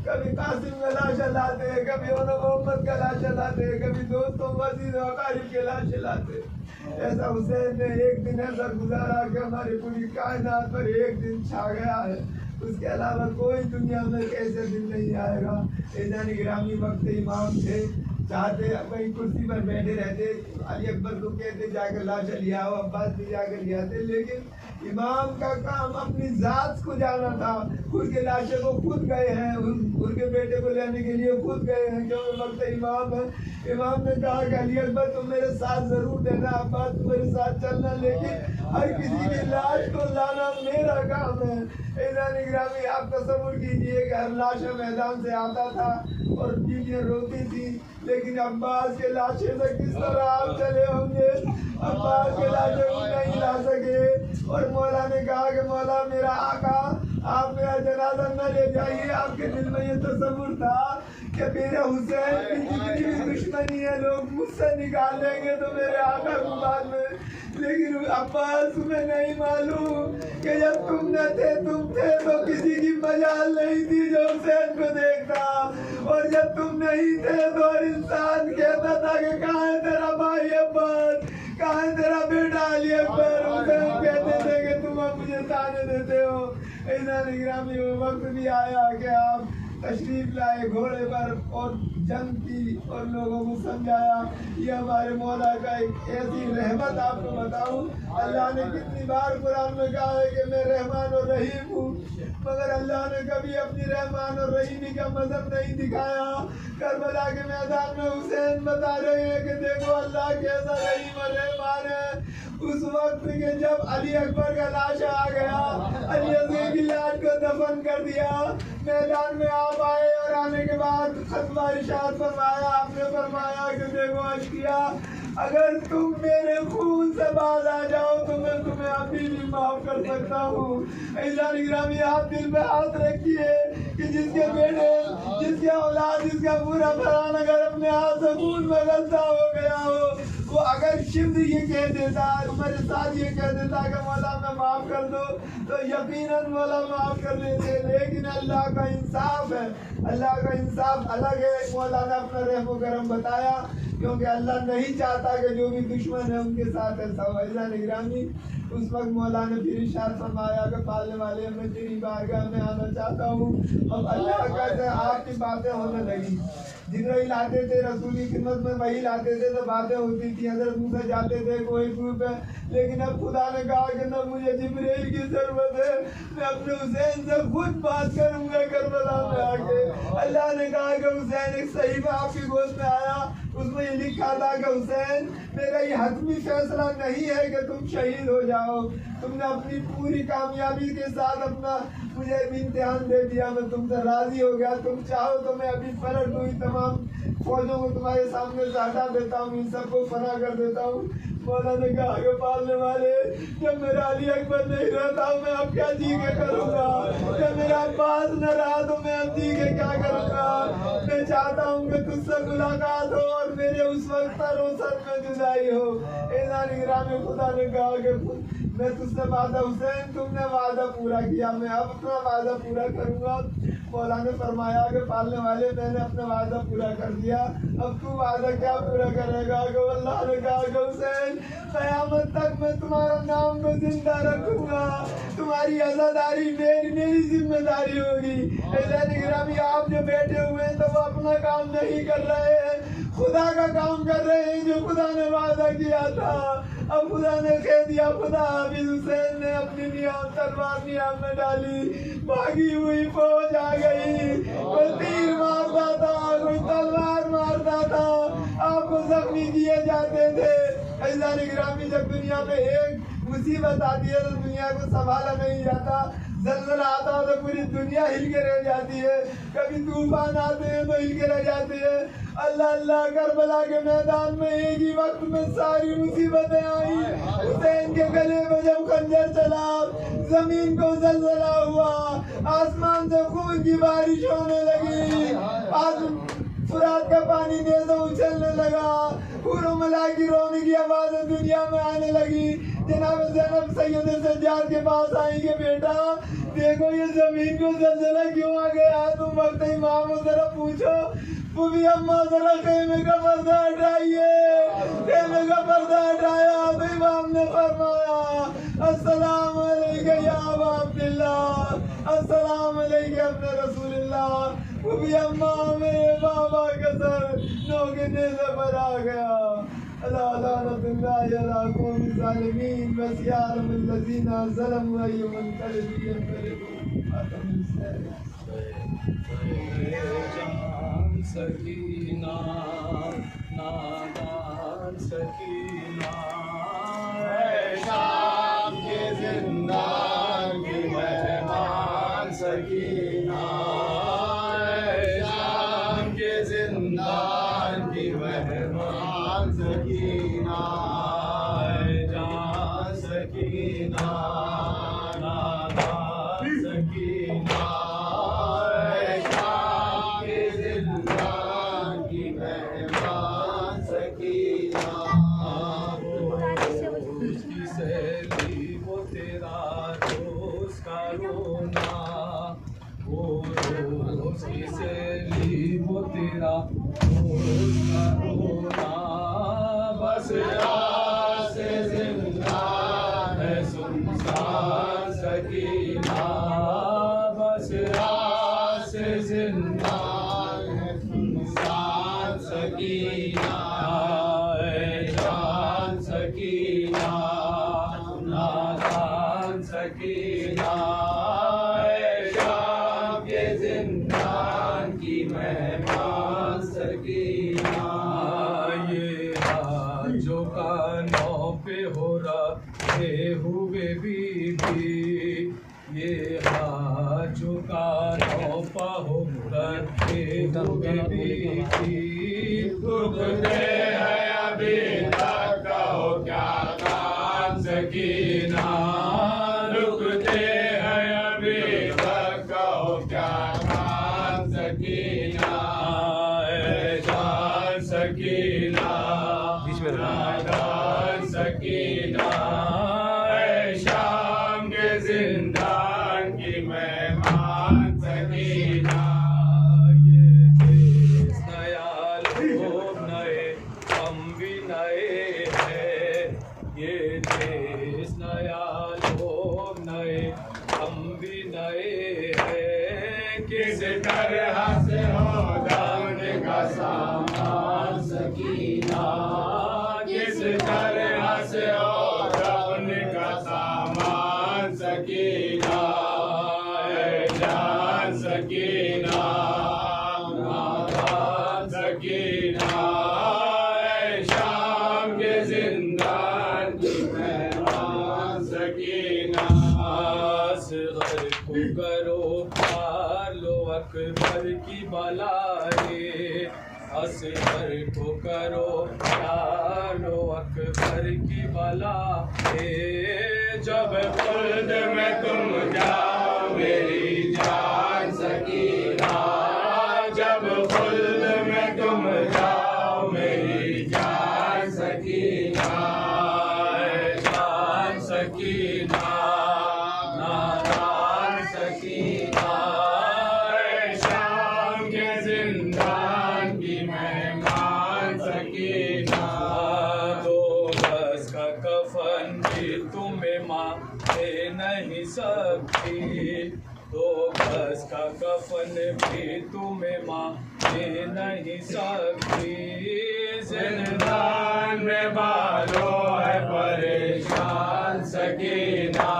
कभी कासिम का लाशा लाते, कभी मोहम्मद का लाशा लाते, कभी दोस्तों वजीर अकारिब के लाशे लाते। ऐसा हुसैन ने एक दिन ऐसा गुजारा कि हमारी पूरी कायनात पर एक दिन छा गया है। उसके अलावा कोई दुनिया में कैसे दिन नहीं आएगा। ऐसा निगरानी वक्त इमाम थे, चाहते वही कुर्सी पर बैठे रहते, अली अकबर को कहते जाकर लाशा लिया हो, अब्बास भी जाकर ले आते, लेकिन इमाम का काम अपनी जात को जाना था। खुद के लाशे को खुद गए हैं, उनके बेटे को लेने के लिए खुद गए हैं, क्योंकि वक्त इमाम है। इमाम ने कहा कि अली अकबर तुम मेरे साथ जरूर देना, अब्बास तुम मेरे साथ चलना, लेकिन हर किसी की लाश को लाना मेरा काम है। ऐसा निगरानी आप तसव्वुर कीजिए कि हर लाशा मैदान से आता था और बीवियाँ रोती थी, लेकिन अब्बास के लाशे से किस तरह आप चले होंगे? अब्बास के लाशे को नहीं ला सके। और मौला ने कहा कि मौला मेरा आका आप मेरा जनाजा न ले जाइए। आपके दिल में ये तसव्वुर था कि मेरे हुसैन की जितनी भी दुश्मनी है लोग मुझसे निकाल लेंगे तो मेरे आका को बाद में, लेकिन अब्बास तुम्हें नहीं मालूम कि जब तुम न थे तुम थे तो किसी की मजाल नहीं थी जो हुसैन को देखता, और जब तुम नहीं थे तो हर इंसान कहता था कि कहाँ है तेरा भाई अब्बास, कहाँ है तेरा बेटा अली अकबर। हुसैन कहते थे कि तुम अब मुझे ताने देते हो। ऐसा निगरानी वो वक्त भी आया कि आप तशरीफ लाए घोड़े पर और जंग की और लोगों को समझाया। ये हमारे मौला का एक ऐसी रहमत आपको बताऊं, अल्लाह ने कितनी बार कुरान में कहा है कि मैं रहमान और रहीम हूँ, मगर अल्लाह ने कभी अपनी रहमान और रहीमी का मजहब नहीं दिखाया। करबला के मैदान में हुसैन बता रहे हैं कि देखो अल्लाह कैसा रहीम और रहमान है। उस वक्त के जब अली अकबर का लाश आ गया, अली असगर की लाश को दफन कर दिया, मैदान में आप आए और आने के बाद खतबा इरशाद फरमाया, आपने फरमाया कि देखो अशकिया, अगर तुम मेरे खून से बाज आ जाओ तो मैं तुम्हें अभी भी माफ कर सकता हूँ। ऐसा निगरानी आप दिल में हाथ रखिए कि जिसके बेटे, जिसके औलाद, जिसका पूरा फरान अगर अपने हाथ से खून में गलता हो गया हो, वो अगर शिव ये कह देता, तुम्हारे साथ ये कह देता कि मौला मैं माफ कर दो, तो यकीनन मौला माफ कर देते। लेकिन अल्लाह का इंसाफ है, अल्लाह का इंसाफ अलग है। मौला ने अपना रहम व करम बताया, क्योंकि अल्लाह नहीं चाहता कि जो भी दुश्मन है उनके साथ ऐसा हो। अल्लाह निगरानी उस वक्त मौला ने फिर इरशाद फरमाया कि पालने वाले मैं तेरी बारगाह में आना चाहता हूँ। अब अल्लाह कहते आपकी बातें होने लगी। जिब्राइल आते थे रसूल की खिदमत में, वही लाते थे तो बातें होती थी, हज़रत मूसा जाते थे कोई दूर पे, लेकिन अब खुदा ने कहा कि न मुझे जिब्राइल की जरूरत है, मैं अपने हुसैन से खुद बात करूँगा करबला में आके। अल्लाह ने कहा कि हुसैन एक सहीफा आपकी गोद में आया, उसमें ये लिखा था कि हुसैन मेरा ये हतमी फैसला नहीं है कि तुम शहीद हो जाओ, तुमने अपनी पूरी कामयाबी के साथ अपना मुझे इम्तिहान दे दिया, मैं तुमसे राजी हो गया, तुम चाहो तो मैं अभी पलट दूँ, तमाम फौजों को तुम्हारे सामने से हटा देता हूँ, इन सबको फना कर देता हूँ। मौला ने कहा कि पालने वाले, जब मेरा अली अकबर नहीं रहता मैं अब क्या जी के करूँगा, जब मेरा अब्बास न रहा तो मैं अब जी के क्या करूँगा। मैं चाहता हूँ कि तुझसे मुलाकात हो और और मेरे उस वक्त रोशन में जुदाई हो। ऐलान गिरामी खुदा ने कहा कि मैं तुझसे वादा, हुसैन तुमने वादा पूरा किया, मैं अब अपना वादा पूरा करूँगा। मौला ने फरमाया कि पालने वाले मैंने अपना वादा पूरा कर दिया, अब तू वादा क्या पूरा करेगा? अल्लाह ने कहा कि हुसैन क़यामत तक मैं तुम्हारा नाम को जिंदा रखूँगा, तुम्हारी आज़ादारी मेरी जिम्मेदारी होगी। ऐलान गिरामी आप जो बैठे हुए हैं तो वो अपना काम नहीं कर रहे हैं, खुदा का काम कर रहे हैं जो खुदा ने वादा किया था। अब खुदा ने कह दिया, खुदा हाफिज हुसैन ने अपनी तलवार नियाम में डाली, भागी हुई फौज आ गई, कोई तीर मारता था, कोई तलवार मारता था, आपको जख्मी किए जाते थे। ऐलान गिरामी जब दुनिया में एक मुसीबत आती है तो दुनिया को संभाला नहीं जाता, ज़लज़ला आता है तो पूरी दुनिया हिल के रह जाती है, कभी तूफान आते हैं तो हिल के रह जाते हैं। अल्लाह अल्लाह करबला के मैदान में एक ही वक्त में सारी मुसीबतें आई। हुसैन के गले में जब खंजर चला, जमीन को ज़लज़ला हुआ, आसमान से खून की बारिश होने लगी, फुरात का पानी जैसे उछलने लगा, पूरों मला की रोने की आवाज़ें दुनिया में आने लगी। जनाब ज़ैनब सैयद सज्जाद के पास आई कि बेटा देखो ये जमीन को ज़लज़ला क्यों आ गया, तुम वक्त इमाम को जरा पूछो। वो भी अम्मा जरा खेमे का पर्दा हटाइए, खेमे का पर्दा हटाया तो इमाम ने फरमाया अस्सलाम अलैका या अबा अब्दुल्लाह, अस्सलाम अलैका अपने रसूलुल्लाह। वो भी अम्मा मेरे बाबा का सर नौकने से पर आ गया। अल्लाह लानतुल्लाह अला कौमी ज़ालिमीन वसियारम लज़ीना ज़लमू अय्युमन सकीना नादान सकीना शाम के जिंदान की मेहमान सकीना, शाम के जिंदान की मेहमान सकीना, जान सकीना नादान सकीना, बस से जिंदा है सुनसान सकीना, बस से जिंदा है सुनसान सकीना, जान सकीना नादान सकीना, शाम के जिंदान की मेहमान सकीना। ये जो कानों पे हो रहे हुए बीबी, ये जो कानों पा हो रहे हुए बीबी, रुकते हैं अभी तक कहो क्या कान सकीना, रुकते हैं अभी तक कहो क्या कान सकीना, जान सकीना नादान सकीना, शाम के जिंदान की मेहमान सकीना। ये देश नया लोग नए हम भी नए हैं, ये देश नया लोग नए हम भी नए हैं, किस तरह से हो दान का सामान सकीना, किस तरह से हो दान का सामान सकीना, जान सकीना नादान सकीना, शाम के जिंदान की मेहमान सकीना। असगर को करो पार लो अकबर की बलाए, असगर को करो पार लो अकबर की बलाए, जब खुल्द में तुम जाओ मेरी जान सकीना, जब खुल्द में तुम जाओ मेरी उसका कफन भी तुम्हें मांगे नहीं सकती। जिंदान में बालो है परेशान सकीना,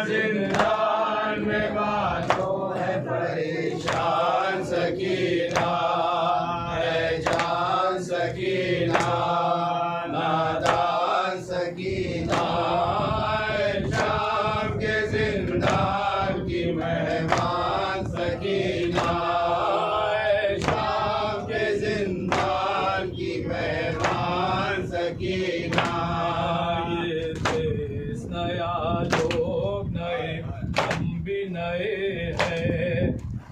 जिंदान में बालो है परेशान सकीना, है जान सकीना नादान सकीना, शाम के जिंदान की मेहमान सकीना, शाम के जिंदान की मेहमान सकीना। ये देश नया, लोग नए, हम भी नए हैं।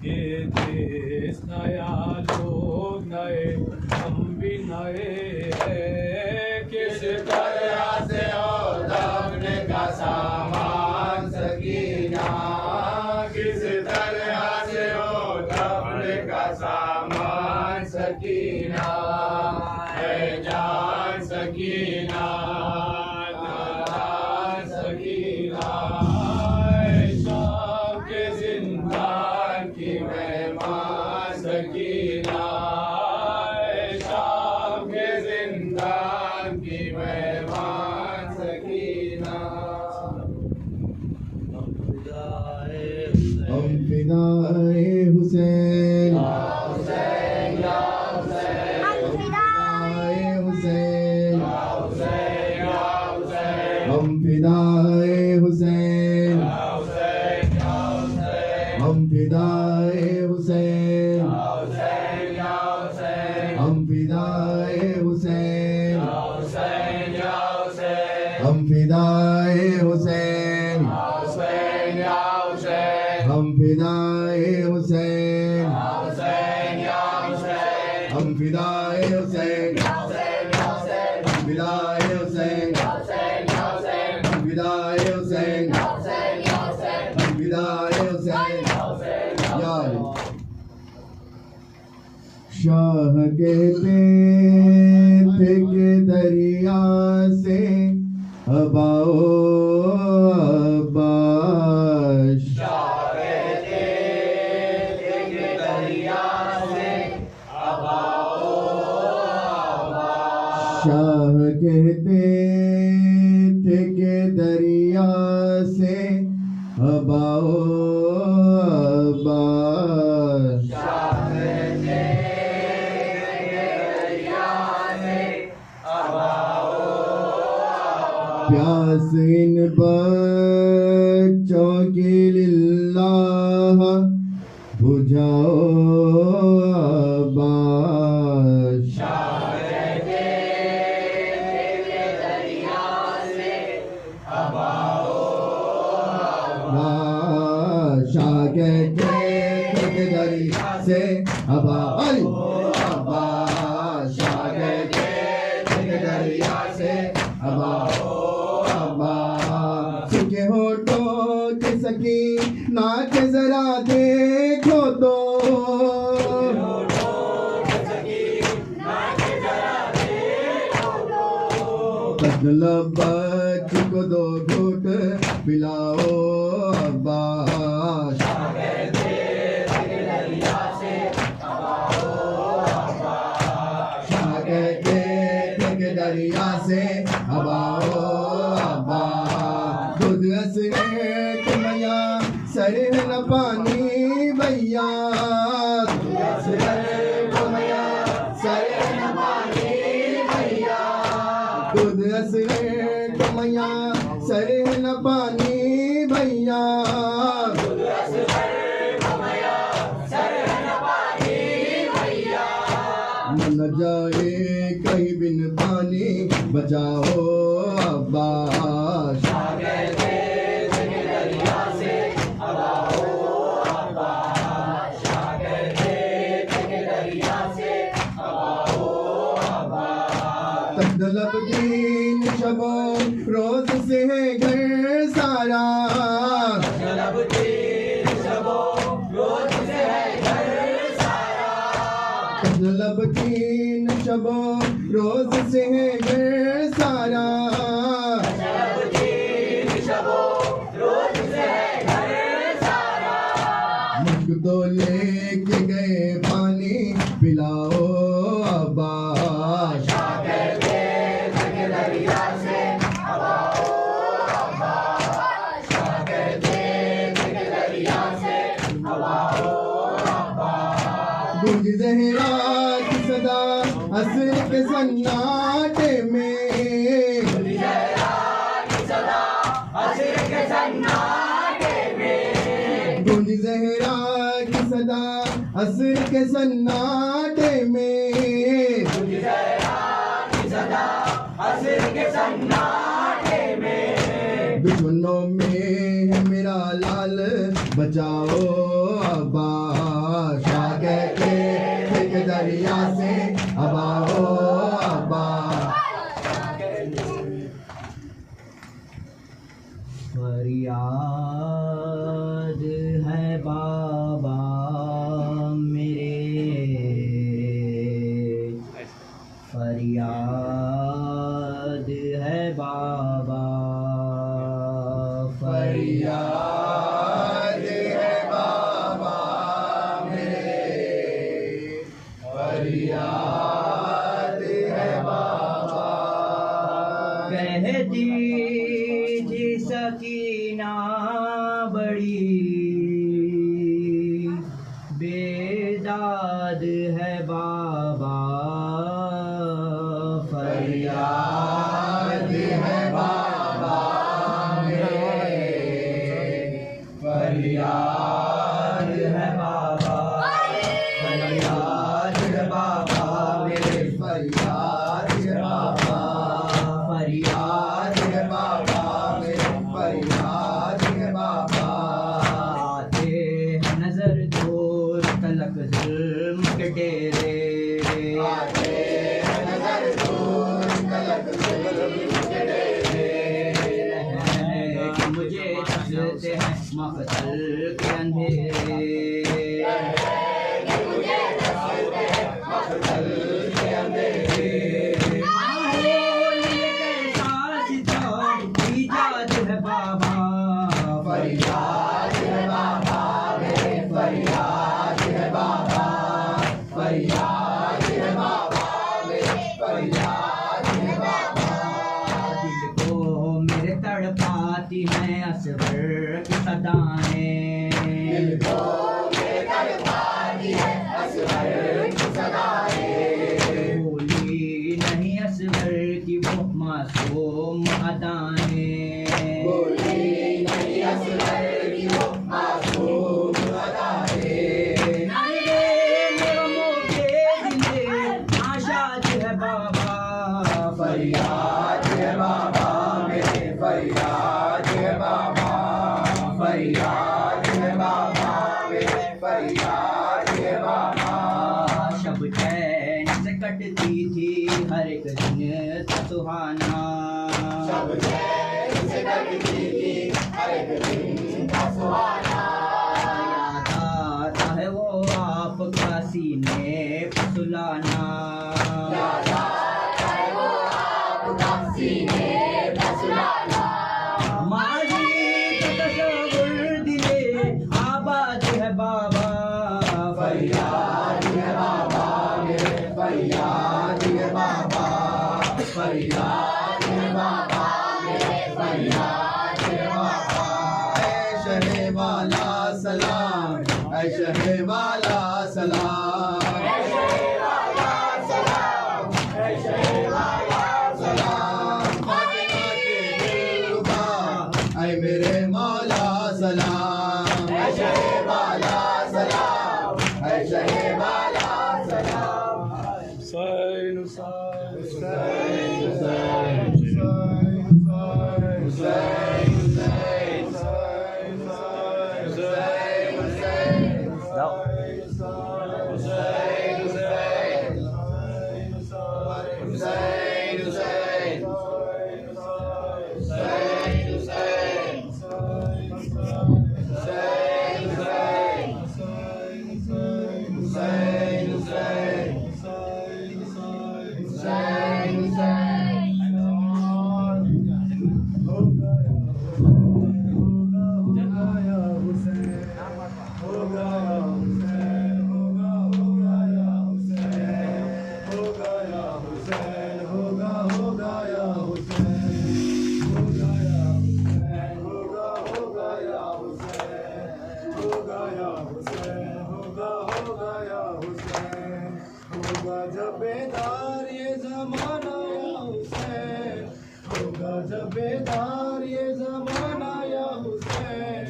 ये देश नया, लोग नए, हम भी नए हैं। किस तरह से हो दफने का सामान सकीना, किस तरह से हो दफने का सामान सकीना, है जान सकीना नादान सकीना, है शाम के जिंदान की मेहमान सकीना, है शाम के जिंदान की मेहमान सकीना। हम फिदाए हुसैन, हम फिदाए हुसैन, हम फिदाए हुसैन, हम फिदाए हुसैन, हम फिदाए हुसैन, हम फिदाए हुसैन, हम फिदाए हुसैन, हम फिदाए हुसैन, हम फिदाए हुसैन, हम फिदाए हुसैन। यार शाह कहते थे कि दरिया से अबाओ अब्बास, शाह कहते थे कि दरिया से अबाओ अब्बास, प्यास इन बच्चों की लिल्लाह बुझाओ अब्बास, शाह कहते थे दरिया से अबाओ अब्बास, शाह कहते थे दरिया से अबाओ अब्बास। के होठों के सकी नाक जरा देखो तो, मतलब बच्ची को दो घूट पिलाओ अब्बास, शाह कहते थे कि दरिया से अबाओ अब्बास। दूध असरे तुमया सर न पानी भैया, दूध असरे तुमया सर न पानी भैया, दूध असरे तुमया सर न पानी भैया, न जाए कहीं बिन पानी बचाओ अब्बास, शाह कहते थे दरिया से अबाओ अब्बास, शाह कहते थे दरिया से अबाओ अब्बास। तलब दिन शबो रोज से है घर सारा, तलब दिन शबो रोज से है घर सारा, तलब दिन शबो रोज से है घर सारा, मुझको लेके गए पानी पिलाओ अब्बास। गूंज ज़हरा की सदा असर के सन्नाटे में, गूंज ज़हरा की सदा असर के सन्नाटे में, दुश्मनों में है मेरा लाल बचाओ अब्बास। शाह कहते थे कि दरिया से अब आओ अब्बास। फरियाद है बाबा मेरे, फरियाद है बाबा, फरियाद है बाबा मेरे, फरियाद है बाबा। कह दीजिए सकीना बड़ी बेदाद है बाबा, फरियाद है बाबा मेरे, फरियाद है बाबा, फरियाद है बाबा मेरे, फरियाद है बाबा, फरियाद है बाबा मेरे, फरियाद है बाबा। आते हैं नजर दूर तलक जुल्म के डेरे, आते हैं नजर दूर तलक जुल्म के डेरे, मुझे दसते हैं मक़तल के अंधेरे, मुझे दसते हैं मक़तल के अंधेरे। इजाद है बाबा, फरियाद है बाबा मेरे, फरियाद है बाबा, फरियाद है बाबा मेरे, फरियाद है बाबा। दिल को मेरे तड़पाती हैं असगर की सदाएं, दिल को मेरे तड़पाती हैं असगर की सदाएं, भूली नहीं असगर की वो मासूम अदाएं, भूली नहीं असगर की वो मासूम अदाएं। आशाद है बाबा, फरियाद है बाबा मेरे, फरियाद है बाबा, फरियाद है बाबा मेरे, फरियाद है बाबा। शब चैन से कटती थी हर एक दिन था सुहाना, शब चैन से कटती थी हर एक दिन था सुहाना। याद आता है वो आपका सीने पे सुलाना, याद आता है वो आपका सीने पे सुलाना। माजी का तस्वुर दिले आबाद है बाबा, फरियाद है बाबा मेरे, फरियाद है बाबा, फरियाद है बाबा मेरे, फरियाद है बाबा। ऐ शहे वाला सलाम, ऐ शहे वाला सलाम, ऐ शहे वाला सलाम, ऐ शहे वाला सलाम। फातिमा के दिलरुबा, ऐ मेरे मौला सलाम, ऐ शहे वाला सलाम, ऐ शहे वाला सलाम। हुसैन हुसैन हुसैन हुसैन हुसैन हुसैन हुसैन गया हुसैन, होगा या हुसैन, होगा जब बेदार ये जमाना या हुसैन, होगा जब बेदार ये जमाना या हुसैन,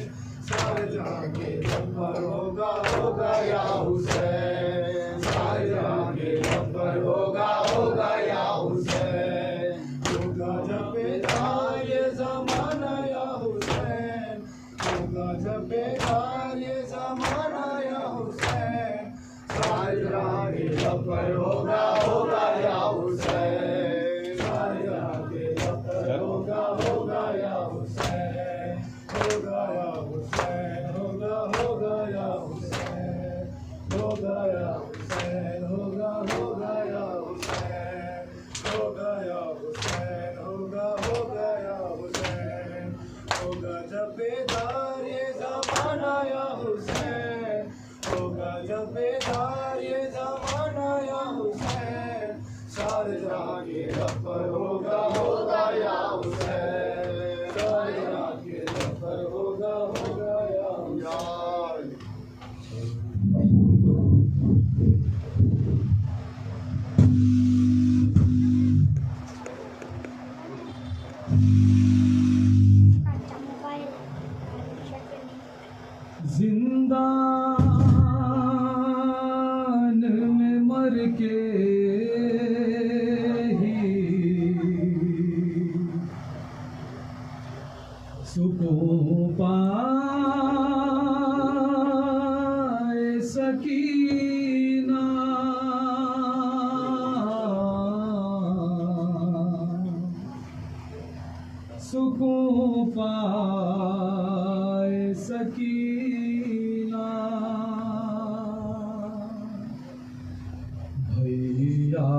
सारे जहां के गब्बर होगा या हुसैन, सारे जहां के गब्बर होगा या हुसैन, होगा जब बेदार ये जमाना या हुसैन, होगा जब बेदार ये जमाना या हुसैन, सारे जहां के गब्बर होगा या हुसैन, सारे जहां के गब्बर होगा या हुसैन, होगा या हुसैन, होगा या हुसैन, होगा या हुसैन, होगा या हुसैन, होगा या हुसैन, होगा या हुसैन, होगा जब बेदार ये जमाना या हुसैन, होगा जब बेदार ये जमाना या हुसैन, सारे जहां के गब्बर होगा या हुसैन, सारे जहां के गब्बर होगा या हुसैन। जिंदान में मर के ही सुकून पाए सकीना, सुकून पाए सकीना, भैया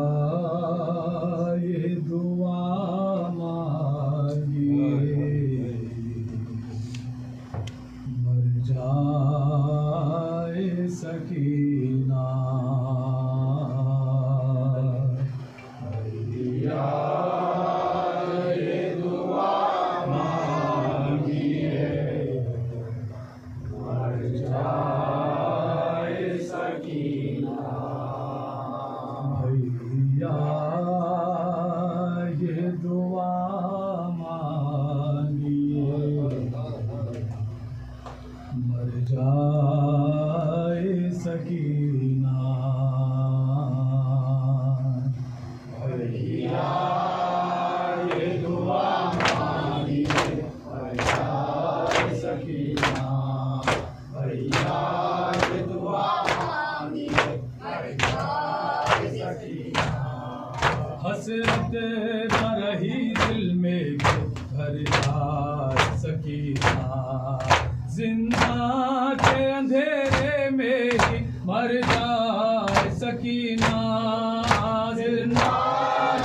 ये दुआ मांगिए, मर जाए सकीना, भैया ये दुआ मांगिए, मर जाए सकीना, भैया ये दुआ मांगिए, मर जाए सकीना, भैया ये दुआ मांगिए, मर जाए सकीना, भैया ये दुआ मांगिए, मर जाए सकीना, हसरत न रही दिल में घर जाए सकीना, जिंदा के अंधेरे में ही मर जाए सकीना, जिंदा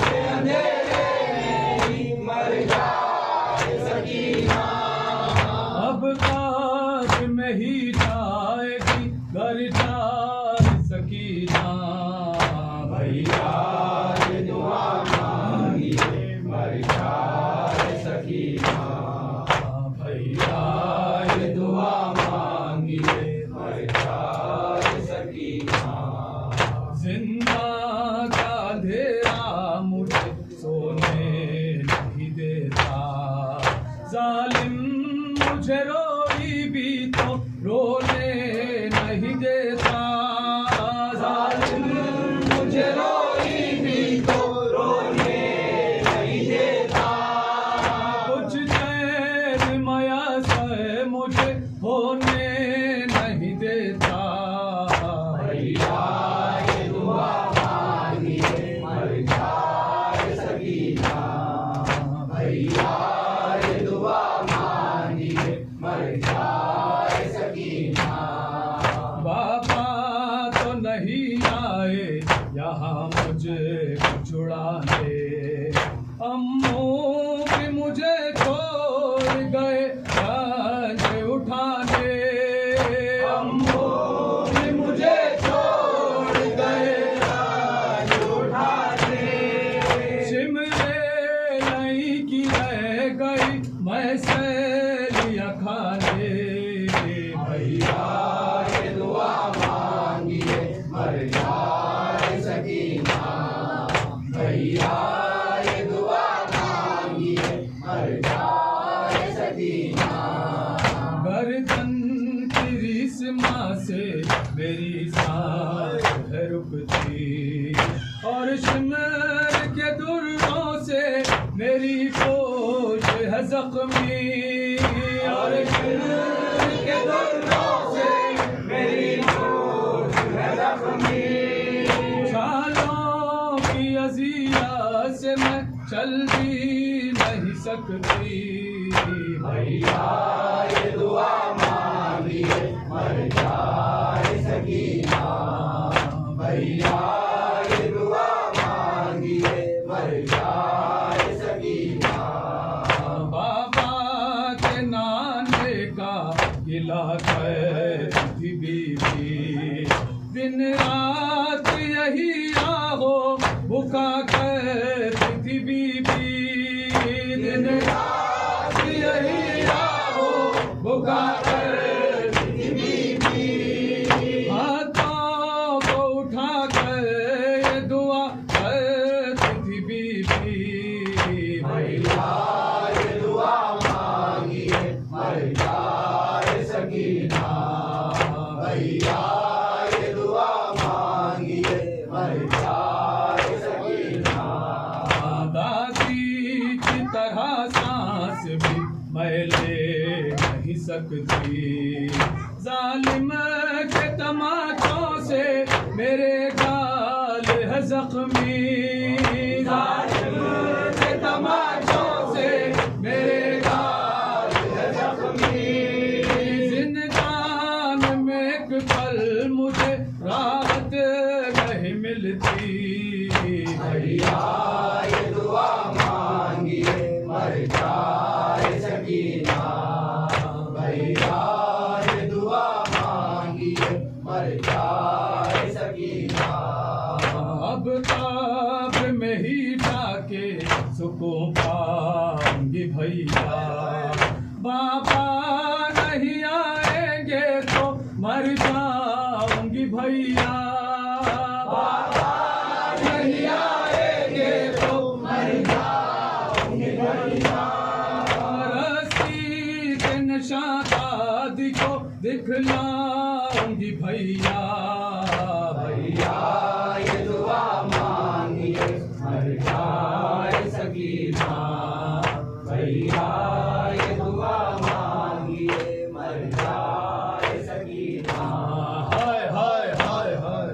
के अंधेरे में ही मर जाए सकीना, अब काश में ही जाएगी घर जाए सकीना, भैया ये दुआ मांगिए, मर जाए सकीना, भैया ये दुआ मांगिए, मर जाए सकीना, जिंदा का अंधेरा मुझे सोने नहीं देता, जालिम मुझे रोई भी तो रोने नहीं देता, जालिम मुझे रोई भी तो रोने नहीं देता, कुछ चैन मयसर मुझे होने नहीं देता, भैया ये दुआ मांगिए, मर जाए सकीना, भैया ये दुआ मांगिए, मर जाए सकीना, बाबा तो नहीं आए यहाँ मुझे छुड़ाने, अम्मू भी मुझे छोड़ गए कांधे उठाने, अम्मू भी मुझे छोड़ गए कांधे उठाने, सिमरे नहीं की रह गई मैं सैलिया खाने, भैया तमा से मेरी सांस है रुकती, और शिमर के दुर्रों से मेरी पोश है जख्मी, और शिमर के दुर्रों से मेरी पोश है जख्मी। छालों की अज़ियत से मैं चल भी नहीं सकती। भैया ये दुआ मांगिए मर जाए सकीना, भैया ये दुआ मांगिए मर जाए सकीना। बाबा के नाने का गिला करती बीबी, दिन रात यही आहो भूखा करती थी बीबी, दिन रात यही आहो भूखा करती थी बीबी। हाथों को उठा कर ये दुआ करती थी बीबी। भैया ये दुआ मांगिए मर जाए सकीना, भैया ये दुआ मांगिए मर जाए सकीना। दादी की तरह सांस भी मैं ले नहीं सकती, जालिम के तमाचों से मेरे गाल है जख्मी, जालिम के तमाचों से मेरे गाल है जख्मी। जिंदगान में एक पल मुझे राहत नहीं मिलती। भैया ये दुआ मांगिए मर जाए सकीना, भैया ये दुआ मांगिए मर जाए सकीना। अब कब्र में ही जाके सुकून पाऊंगी भैया, बाबा नहीं आएंगे तो मर जाऊंगी भैया, बाबा नहीं आएंगे तो मर जाऊंगी भैया। रस्सी के नशा दादी को दिखलाऊंगी भैया, भैया ये दुआ मांगिए मर जाए सकीना, भैया ये दुआ मांगिए मर जाए सकीना। हाय हाय हाय हाय।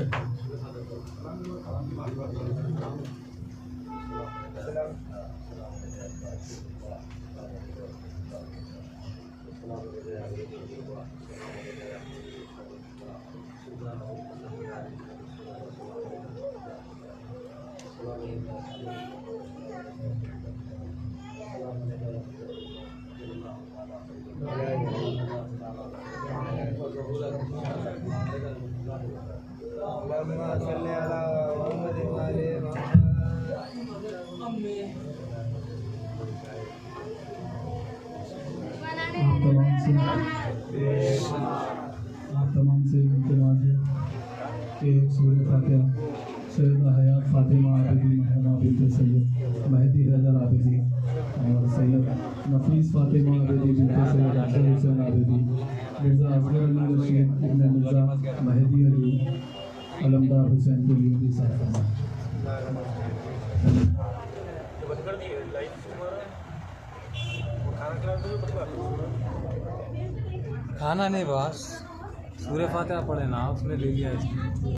लम्मा चलने वाला मोहम्मद वाले आप तमाम से इंतमाज है कि सूरह फातिहा सैयद हयात फातिमा आबिदी महमा बिन्त सैयद महदी हैदर आबिदी और सैयद नफीस फातिमा आबिदी बिन्त सैयद अफजल हुसैन आबिदी, मिर्ज़ा असगर अली रशीद इब्न मिर्ज़ा महदी अली अलमदार हुसैन के लिए भी साथ खाना नहीं बस सूरह फातिहा पढ़े ना उसमें ले लिया इसमें।